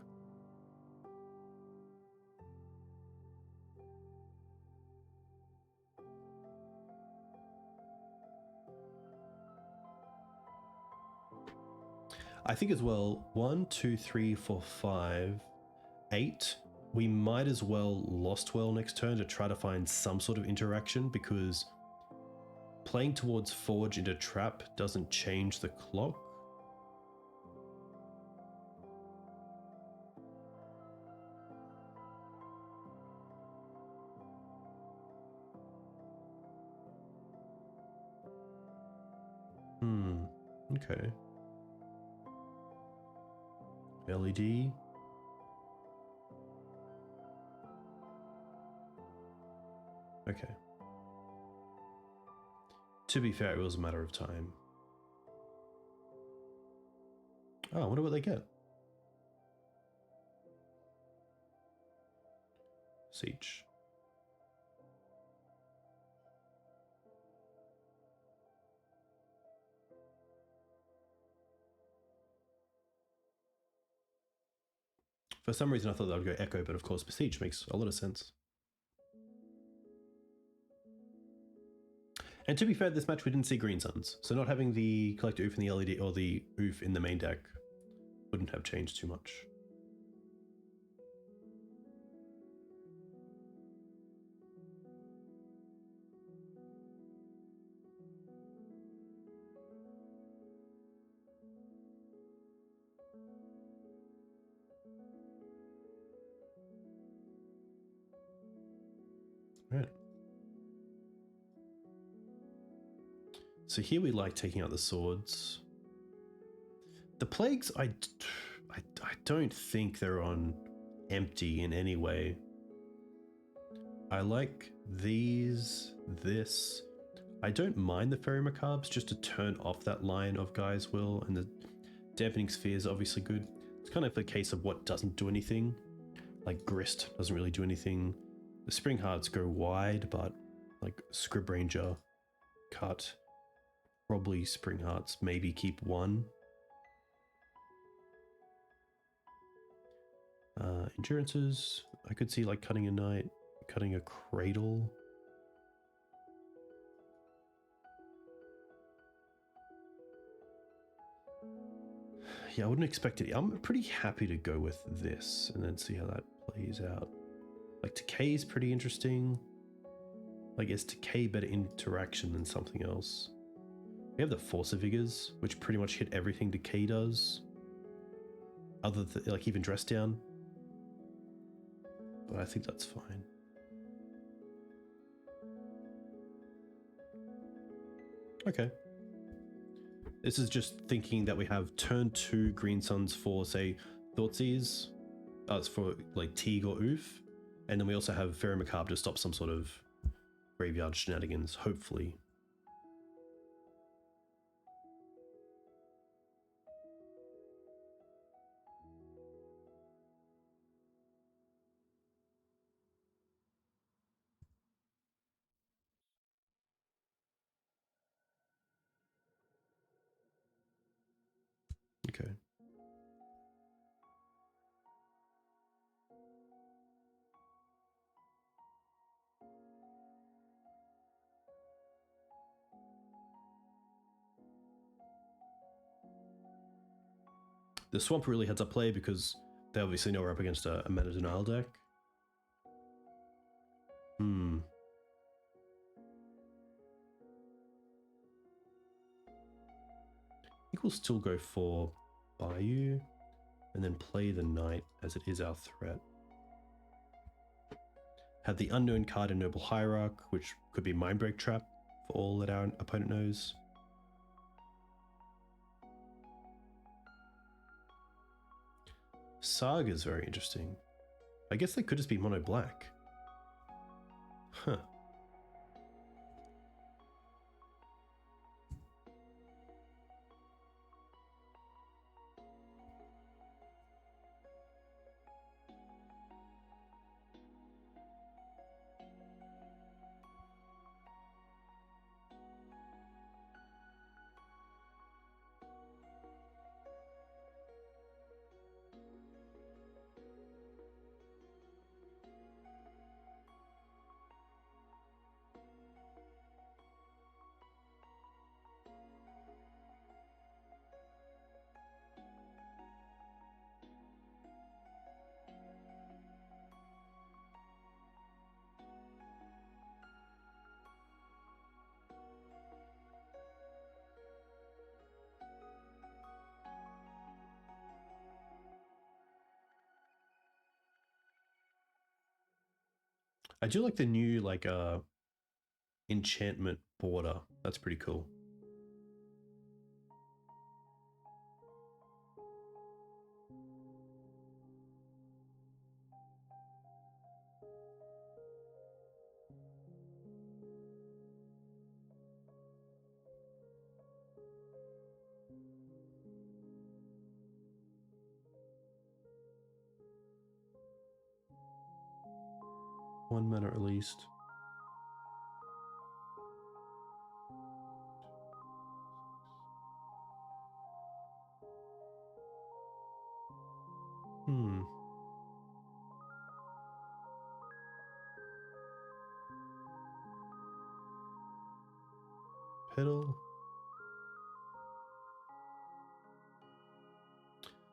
I think as well, 1, 2, 3, 4, 5, 8. We might as well Lost Well next turn to try to find some sort of interaction, because playing towards Forge into Trap doesn't change the clock. Okay. LED. Okay. To be fair, it was a matter of time. Oh, I wonder what they get. Siege. For some reason, I thought that would go Echo, but of course, Besiege makes a lot of sense. And to be fair, this match we didn't see Green Suns, so not having the Collector Ouphe in the LED or the Ouphe in the main deck wouldn't have changed too much. Right. So here we like taking out the swords. The plagues, I don't think they're on empty in any way. I like these, this. I don't mind the Fairy Macabres just to turn off that line of Gaia's Will, and the Dampening Sphere is obviously good. It's kind of a case of what doesn't do anything. Like Grist doesn't really do anything. The Springhearts go wide, but like Scryb Ranger, cut. Probably Springhearts, maybe keep one. Endurances, I could see like cutting a knight, cutting a cradle. Yeah, I wouldn't expect it. I'm pretty happy to go with this and then see how that plays out. Like Decay is pretty interesting. Like, is Decay better interaction than something else? We have the Force of Vigors, which pretty much hit everything Decay does. Other than, like, even Dress Down. But I think that's fine. Okay. This is just thinking that we have turn 2 Green Suns for, say, Thoughtseize. It's for, like, Teeg or Ouphe. And then we also have Fairy Macabre to stop some sort of graveyard shenanigans, hopefully. Okay. The Swamp really heads up play because they obviously know we're up against a mana denial deck. I think we'll still go for Bayou and then play the Knight as it is our threat. Have the unknown card in Noble Hierarch, which could be Mindbreak Trap for all that our opponent knows. Saga is very interesting. I guess they could just be mono black. Huh. I do like the new like enchantment border. That's pretty cool. One mana at least. Pedal.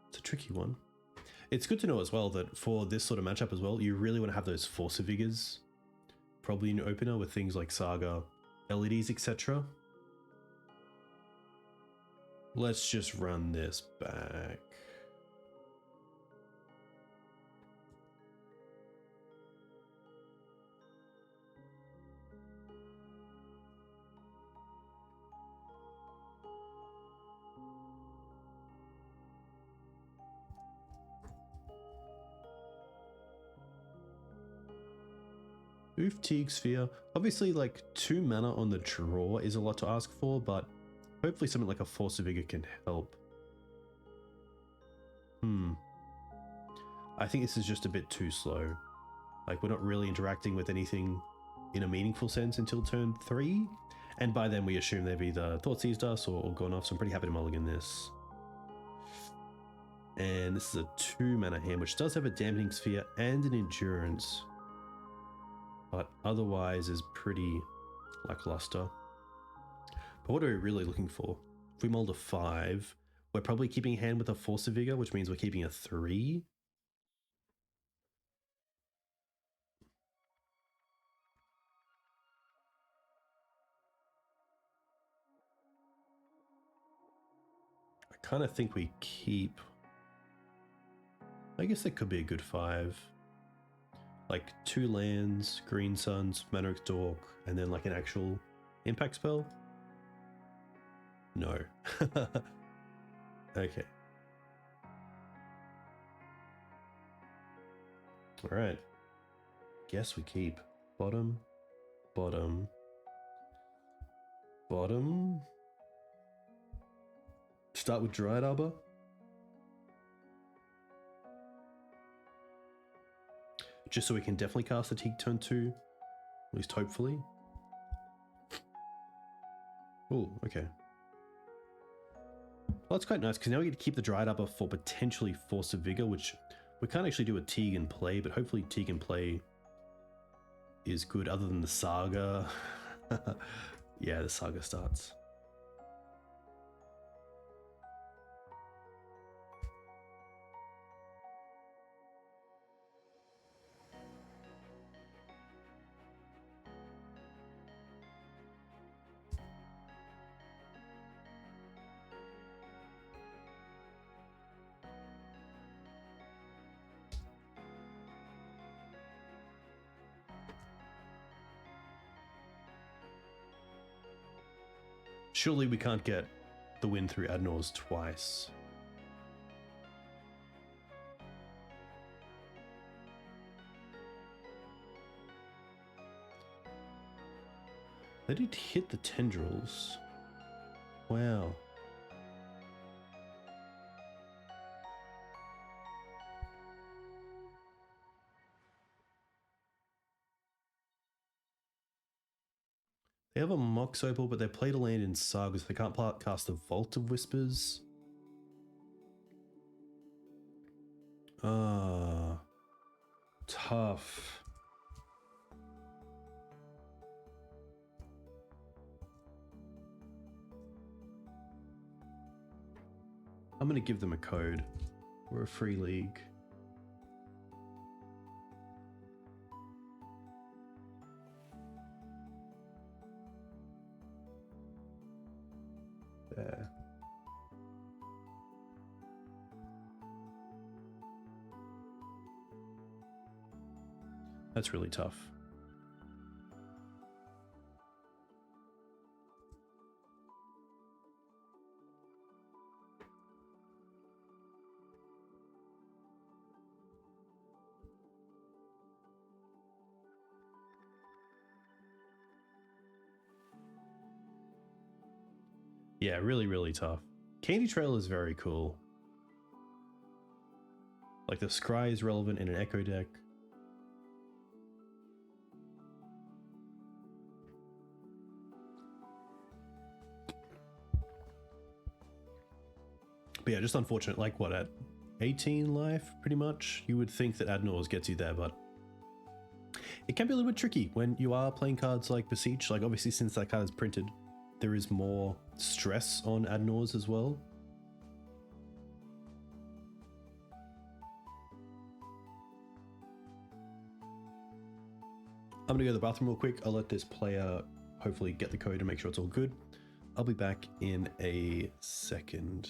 It's a tricky one. It's good to know as well that for this sort of matchup as well, you really want to have those Force of Vigors. Probably in your opener with things like Saga, LEDs, etc. Let's just run this back. Ouphe Teeg Sphere. Obviously, like 2 mana on the draw is a lot to ask for, but hopefully something like a Force of Vigor can help. I think this is just a bit too slow. Like, we're not really interacting with anything in a meaningful sense until turn 3, and by then we assume they've either Thoughtseized us or gone off, so I'm pretty happy to mulligan this. And this is a 2 mana hand, which does have a Dampening Sphere and an Endurance, but otherwise is pretty lackluster. But what are we really looking for? If we mold a 5, we're probably keeping hand with a Force of Vigor, which means we're keeping a 3. I kind of think we keep... I guess that could be a good 5. Like 2 lands, Green Suns, Mandark Dork, and then like an actual impact spell? No. Okay. Alright. Guess we keep bottom, bottom, bottom. Start with Dryad Arbor. Just so we can definitely cast the Teeg turn 2. At least hopefully. Oh, okay. Well, that's quite nice, because now we get to keep the Dryad Arbor for potentially Force of Vigor, which we can't actually do a Teeg in play, but hopefully Teeg in play is good other than the Saga. Yeah, the Saga starts. Surely we can't get the win through Adnors twice. They did hit the tendrils. Wow. They have a Mox Opal, but they played a land in Sagas. They can't cast the Vault of Whispers. Tough. I'm going to give them a code. We're a free league. There. That's really tough. Yeah, really, really tough. Candy Trail is very cool. Like the Scry is relevant in an Echo deck. But yeah, just unfortunate. Like what, at 18 life, pretty much? You would think that Adnors gets you there, but it can be a little bit tricky when you are playing cards like Beseech. Like obviously since that card is printed, there is more stress on Adnors as well. I'm gonna go to the bathroom real quick. I'll let this player hopefully get the code and make sure it's all good. I'll be back in a second.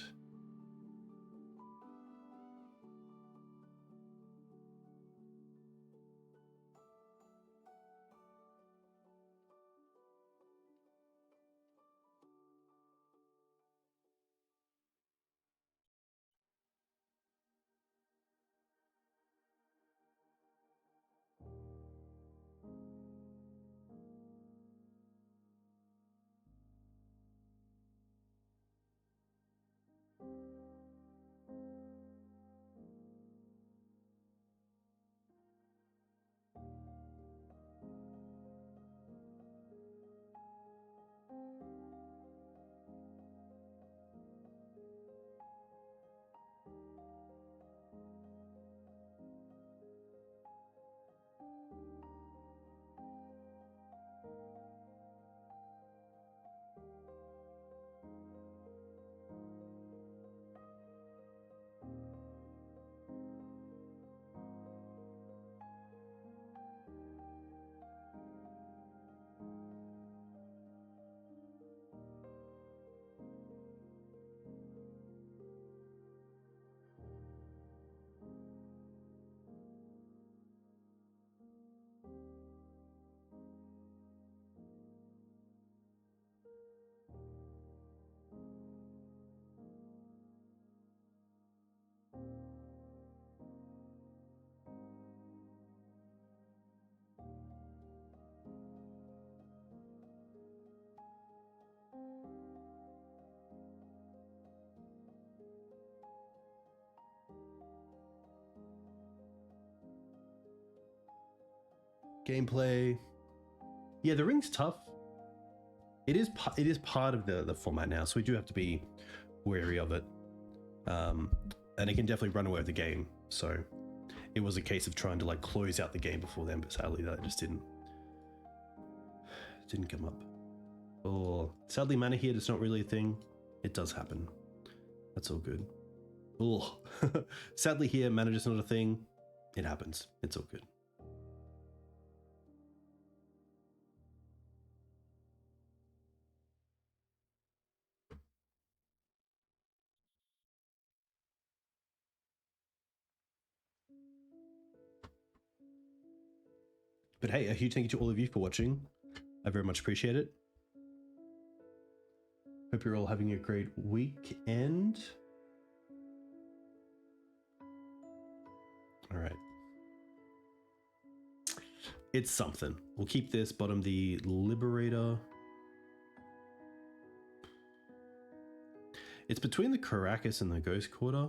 Gameplay. Yeah, the ring's tough. It is part of the format now, so we do have to be wary of it. And it can definitely run away with the game. So it was a case of trying to like close out the game before then, but sadly that just didn't come up. Oh, sadly mana here is not really a thing. It does happen. That's all good. Oh, sadly here mana is not a thing. It happens. It's all good. But hey, a huge thank you to all of you for watching. I very much appreciate it. Hope you're all having a great weekend. All right. It's something. We'll keep this bottom the Liberator. It's between the Karakas and the Ghost Quarter.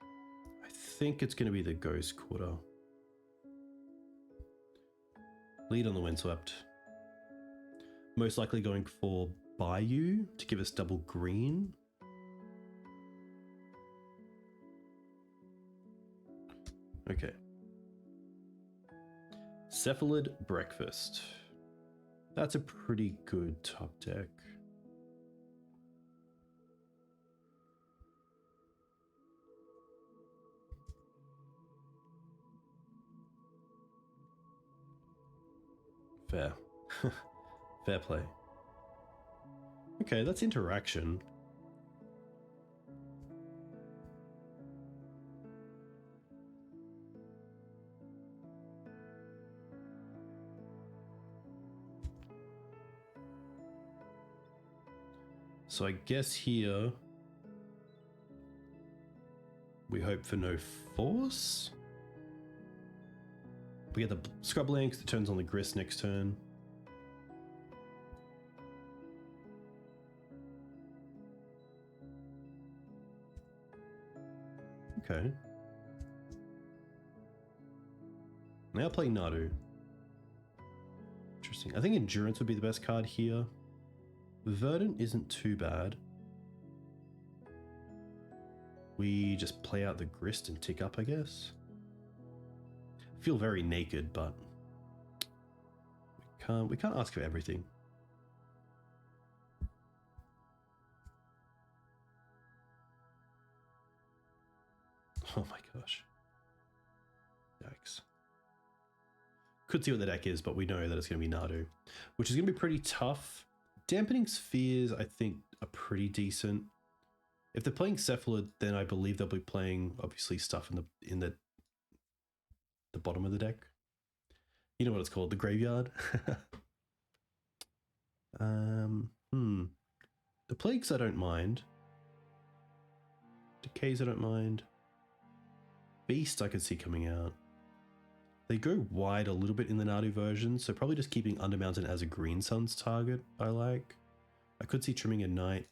I think it's going to be the Ghost Quarter. Lead on the Windswept. Most likely going for Bayou to give us double green. Okay. Cephalid Breakfast. That's a pretty good top deck. Fair. Fair play. Okay, that's interaction. So I guess here we hope for no force. We get the Scrubland that turns on the Grist next turn. Okay. Now playing Nadu. Interesting. I think Endurance would be the best card here. Verdant isn't too bad. We just play out the Grist and tick up, I guess. I feel very naked, but we can't ask for everything. Oh my gosh. Yikes. Could see what the deck is, but we know that it's going to be Nadu, which is going to be pretty tough. Dampening Spheres, I think, are pretty decent. If they're playing Cephalid, then I believe they'll be playing, obviously, stuff in the bottom of the deck. You know what it's called, the graveyard. The Plagues I don't mind. Decays I don't mind. Beast I could see coming out. They go wide a little bit in the Nadu version, so probably just keeping Undermountain as a Green Suns target I like. I could see trimming a Knight,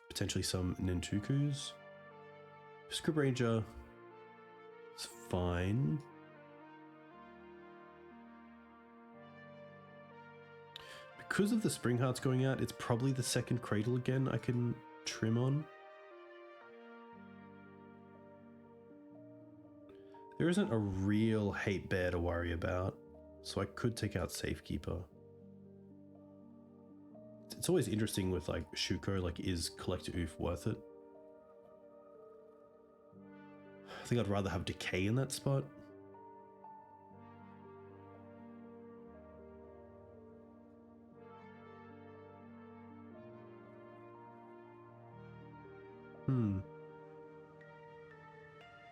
potentially some Nantukus. Scryb Ranger is fine. Because of the Springhearts going out, it's probably the second Cradle again I can trim on. There isn't a real hate bear to worry about, so I could take out Safekeeper. It's always interesting with like Shuko, like is Collector Ouphe worth it? I think I'd rather have Decay in that spot.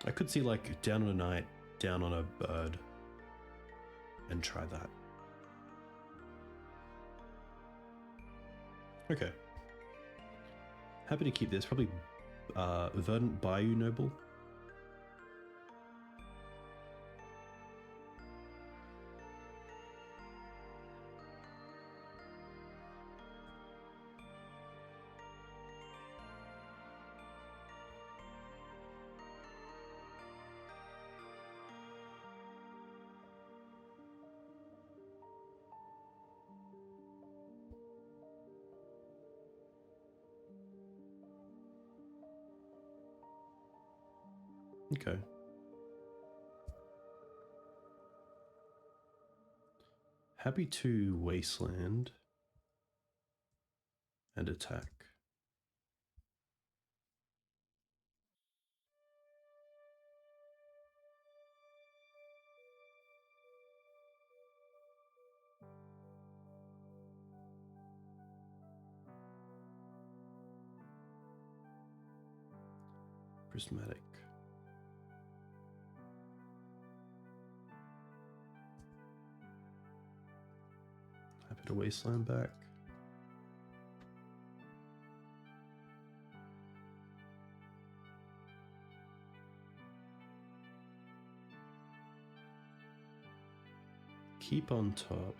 I could see like down on a Knight, down on a Bird, and try that. Okay. Happy to keep this. Probably Verdant Bayou Noble. Okay. Happy to Wasteland and attack. Prismatic. Happy to Wasteland back. Keep on top.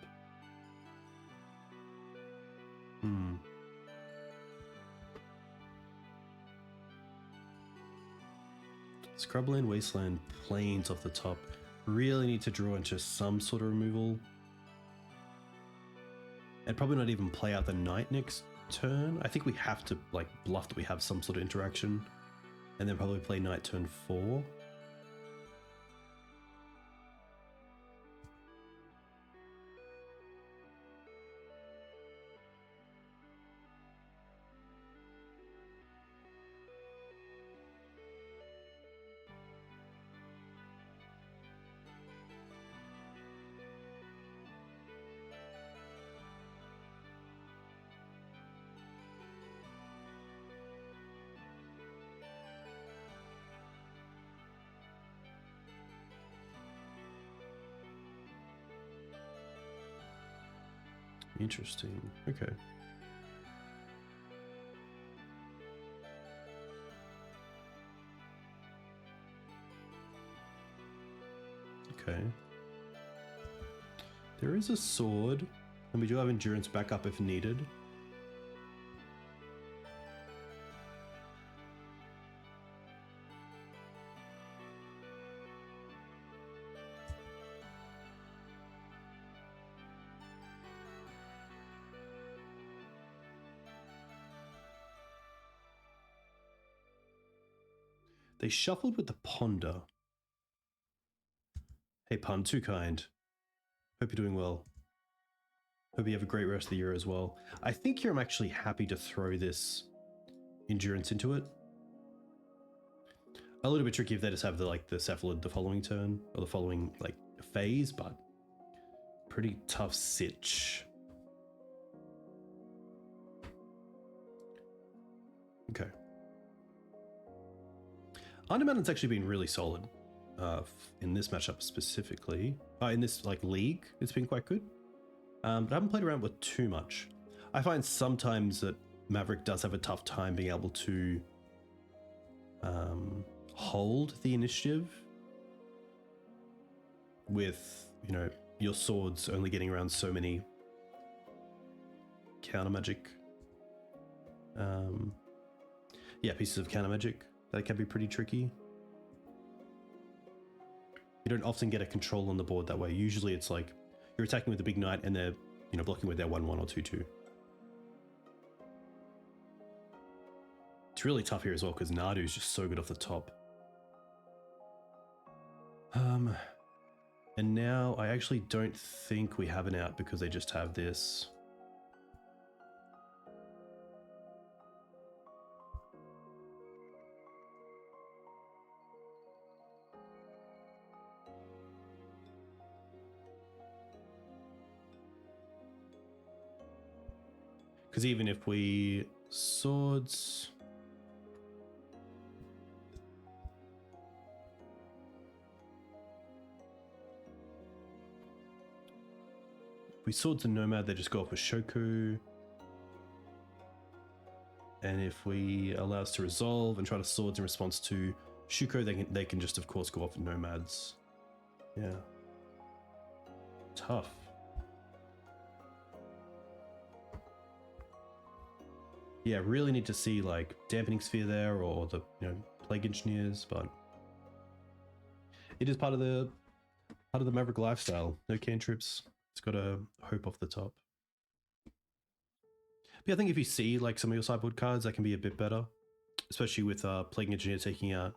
Scrubland, Wasteland, Plains off the top. Really need to draw into some sort of removal. And probably not even play out the Knight next turn. I think we have to like bluff that we have some sort of interaction. And then probably play Knight turn 4. Interesting. Okay. Okay. There is a sword, and we do have endurance backup if needed. They shuffled with the Ponder. Hey, Pun, too kind. Hope you're doing well. Hope you have a great rest of the year as well. I think here I'm actually happy to throw this Endurance into it. A little bit tricky if they just have the Cephalid the following turn, or the following phase, but pretty tough sitch. Okay. Undermountain's actually been really solid in this matchup specifically. In this league, it's been quite good. But I haven't played around with too much. I find sometimes that Maverick does have a tough time being able to hold the initiative with, your swords only getting around so many counter magic. Pieces of counter magic. That can be pretty tricky. You don't often get a control on the board that way. Usually it's like you're attacking with the big knight and they're, blocking with their 1/1 or 2/2. It's really tough here as well because Nardu is just so good off the top. And now I actually don't think we have an out because they just have this. Because even if we swords... If we swords the Nomad, they just go off with Shoku. And if we allow us to resolve and try to swords in response to Shuko, they can just, of course, go off with Nomads. Yeah. Tough. Yeah, really need to see Dampening Sphere there or the Plague Engineers, but it is part of the Maverick lifestyle. No cantrips. It's got a hope off the top. But yeah, I think if you see some of your sideboard cards, that can be a bit better, especially with Plague Engineer taking out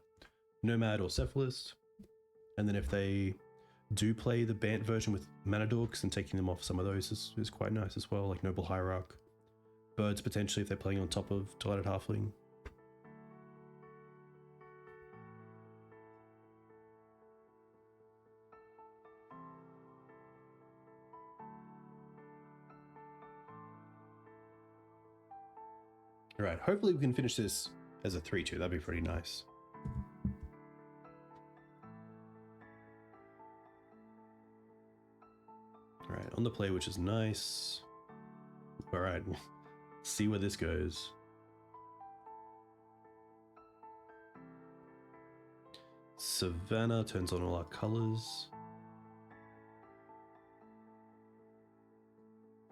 Nomad or Cephalist, and then if they do play the Bant version with Mana Dorks and taking them off some of those is quite nice as well, like Noble Hierarch. Birds potentially if they're playing on top of Delighted Halfling. Alright, hopefully we can finish this as a 3-2. That'd be pretty nice. Alright, on the play, which is nice. Alright, we'll see where this goes. Savannah turns on all our colors.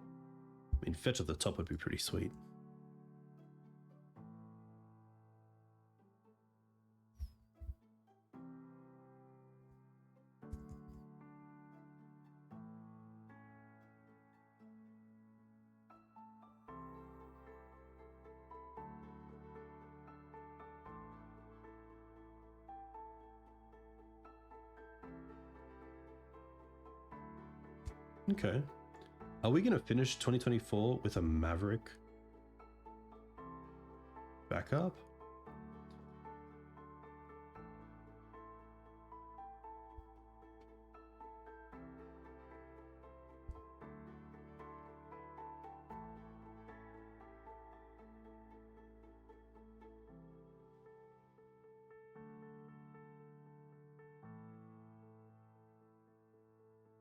I mean, fetch at the top would be pretty sweet. Okay. Are we going to finish 2024 with a Maverick backup?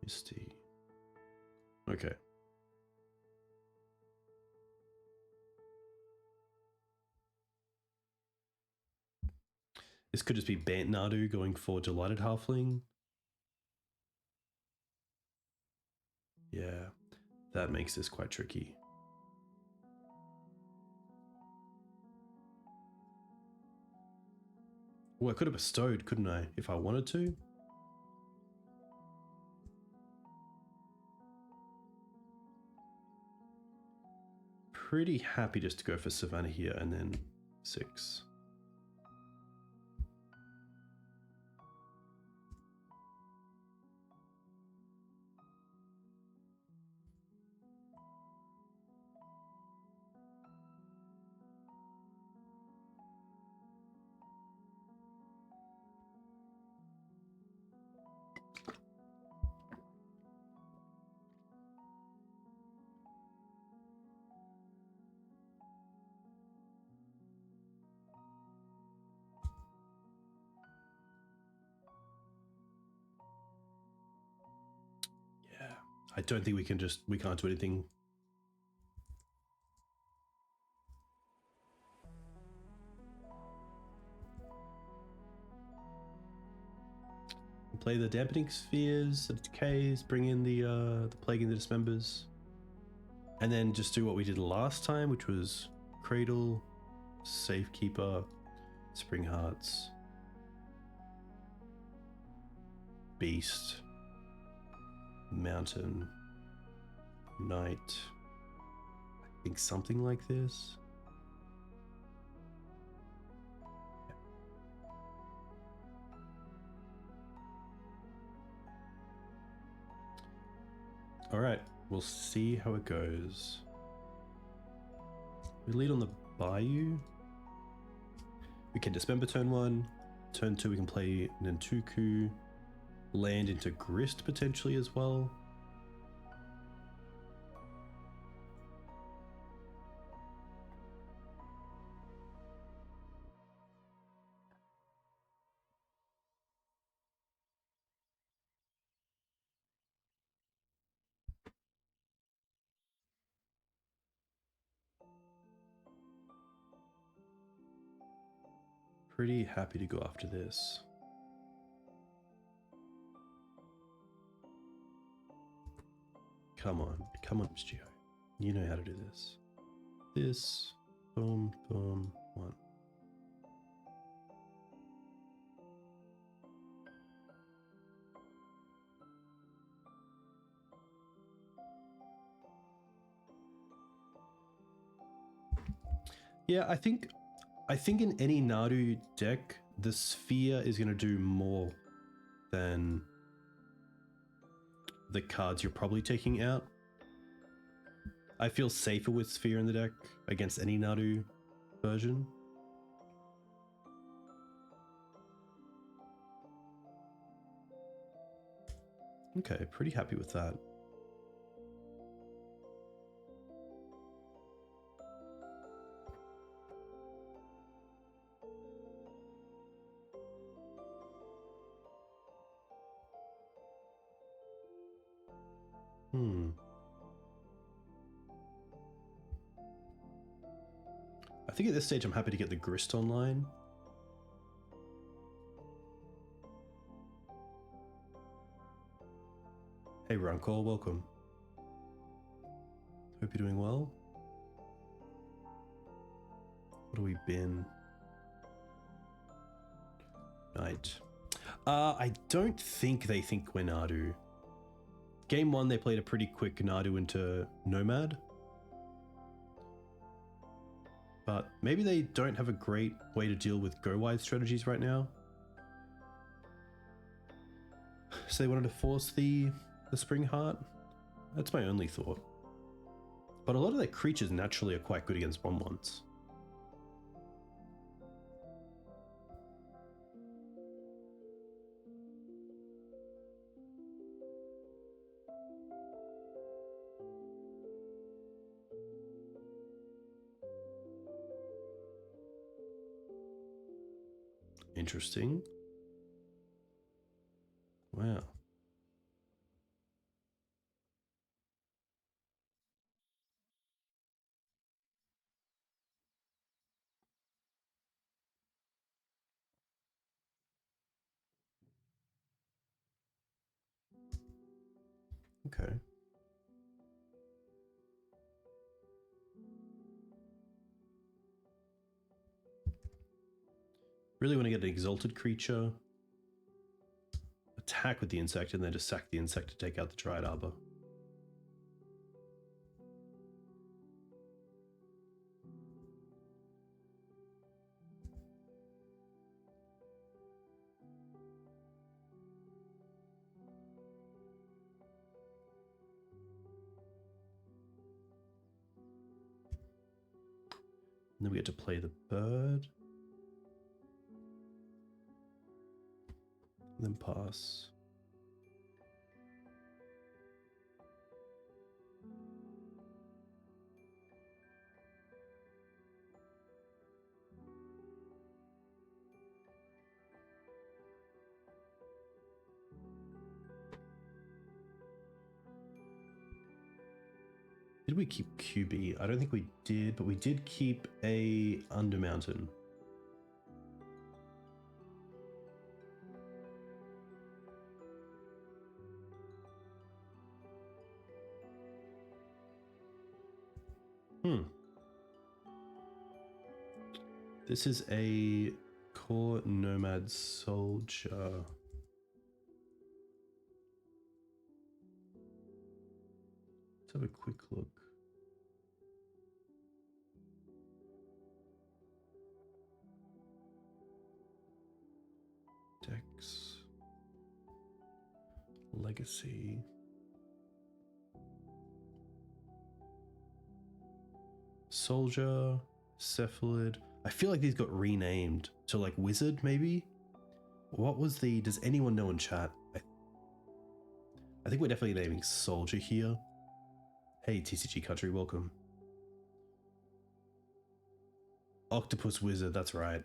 Misty. Okay. This could just be Bant Nardu going for Delighted Halfling. Yeah, that makes this quite tricky. Well, I could have bestowed, couldn't I, if I wanted to? Pretty happy just to go for Savannah here and then 6. I don't think we can't do anything. Play the dampening spheres, the decays, bring in the plague and the dismembers, and then just do what we did last time, which was Cradle, Safekeeper, Springhearts, Beast, Mountain, Knight. I think something like this. All right, we'll see how it goes. We lead on the Bayou. We can Dismember turn 1. Turn 2 we can play Nantuko. Land into Grist potentially as well. Pretty happy to go after this. Come on, MTGO. You know how to do this. This, boom, boom, 1. Yeah, I think in any Nadu deck, the Sphere is going to do more than the cards you're probably taking out. I feel safer with Sphere in the deck against any Nadu version. Okay, pretty happy with that. I think at this stage I'm happy to get the Grist online. Hey Runcall, welcome. Hope you're doing well. What have we been? Night. I don't think they think we're Nadu. Game 1 they played a pretty quick Nadu into Nomad. But maybe they don't have a great way to deal with go-wide strategies right now. So they wanted to force the Springheart? That's my only thought. But a lot of their creatures naturally are quite good against 1/1s. Interesting. Wow. Okay. Really want to get an exalted creature, attack with the insect, and then just sack the insect to take out the Dryad Arbor. And then we get to play the bird. And then pass. we keep QB? I don't think we did, but we did keep a Undermountain. This is a core nomad soldier. Let's have a quick look. Dex. Legacy. Soldier. Cephalid. I feel like these got renamed to like wizard, maybe? What was the... Does anyone know in chat? I think we're definitely naming soldier here. Hey, TCG Country, welcome. Octopus Wizard, that's right.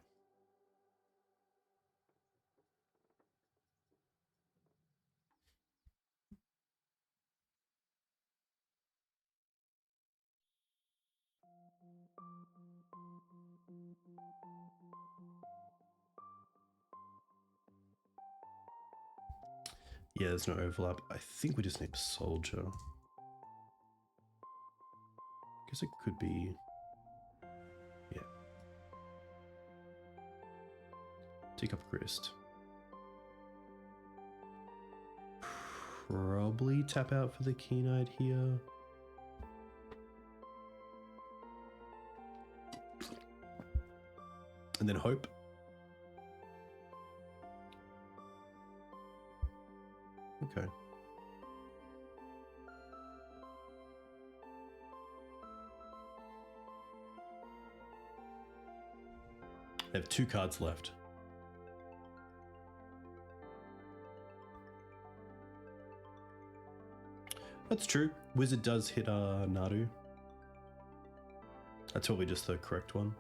Yeah, there's no overlap. I think we just named soldier. Guess it could be... Yeah. Take up Grist. Probably tap out for the Keen-Eyed here. And then hope. Okay. They have 2 cards left. That's true. Wizard does hit Nadu. That's probably just the correct one.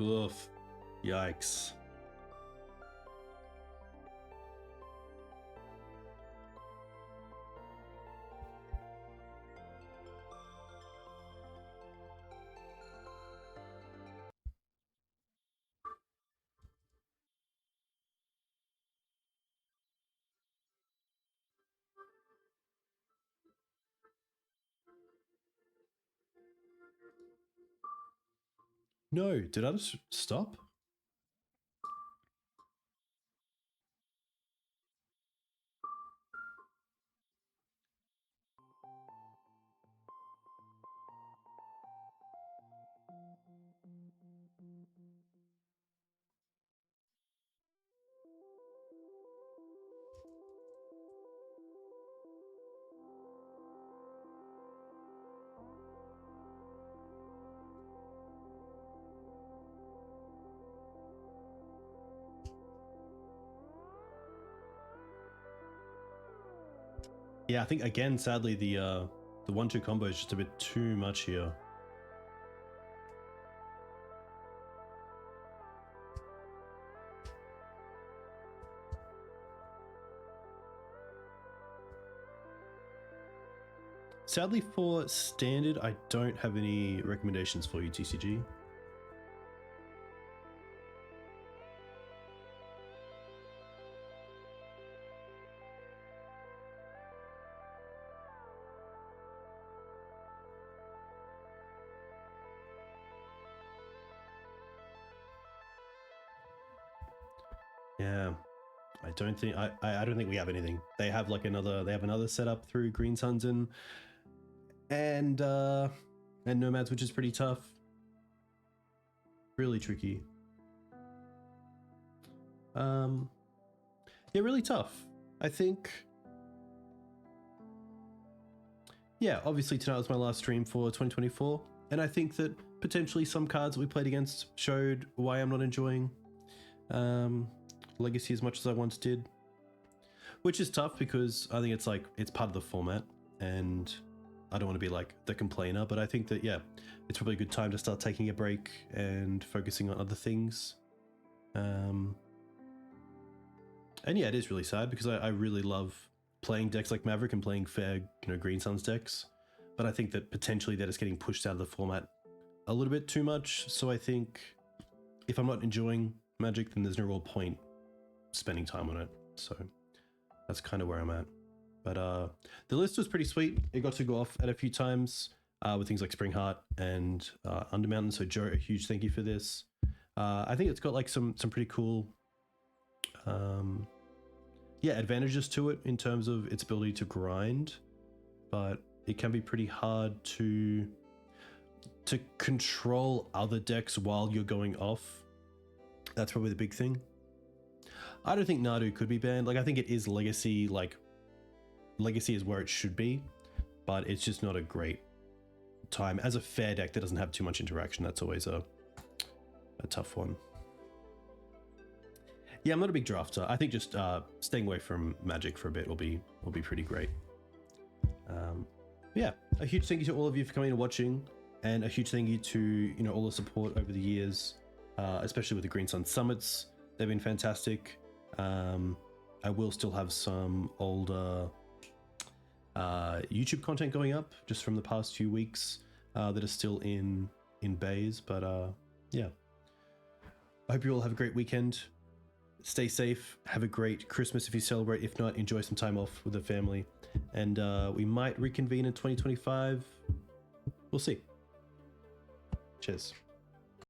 Oof. Yikes. No, did I just stop? Yeah, I think again, sadly, the 1-2 combo is just a bit too much here. Sadly, for standard, I don't have any recommendations for you, TCG. Yeah, I don't think I don't think we have anything. They have like another setup through GreenSunsZenith and Nomads, which is pretty tough. Really tricky. Yeah, really tough. I think. Yeah, obviously tonight was my last stream for 2024, and I think that potentially some cards that we played against showed why I'm not enjoying Legacy as much as I once did, which is tough because I think it's part of the format, and I don't want to be like the complainer, but I think that, yeah, it's probably a good time to start taking a break and focusing on other things. And yeah, it is really sad because I really love playing decks like Maverick and playing fair, Green Suns decks, but I think that potentially that is getting pushed out of the format a little bit too much. So I think if I'm not enjoying Magic, then there's no real point spending time on it. So that's kind of where I'm at. But the list was pretty sweet. It got to go off at a few times with things like Springheart and Undermountain. So Joe, a huge thank you for this. I think it's got like some pretty cool advantages to it in terms of its ability to grind, but it can be pretty hard to control other decks while you're going off. That's probably the big thing. I don't think Nadu could be banned. Like, I think it is Legacy. Like, Legacy is where it should be, but it's just not a great time. As a fair deck that doesn't have too much interaction, that's always a tough one. Yeah, I'm not a big drafter. I think just staying away from Magic for a bit will be pretty great. Yeah, a huge thank you to all of you for coming and watching, and a huge thank you to all the support over the years, especially with the Green Sun Summits. They've been fantastic. I will still have some older YouTube content going up just from the past few weeks that are still in bays, but yeah. I hope you all have a great weekend. Stay safe. Have a great Christmas if you celebrate. If not, enjoy some time off with the family. And we might reconvene in 2025. We'll see. Cheers.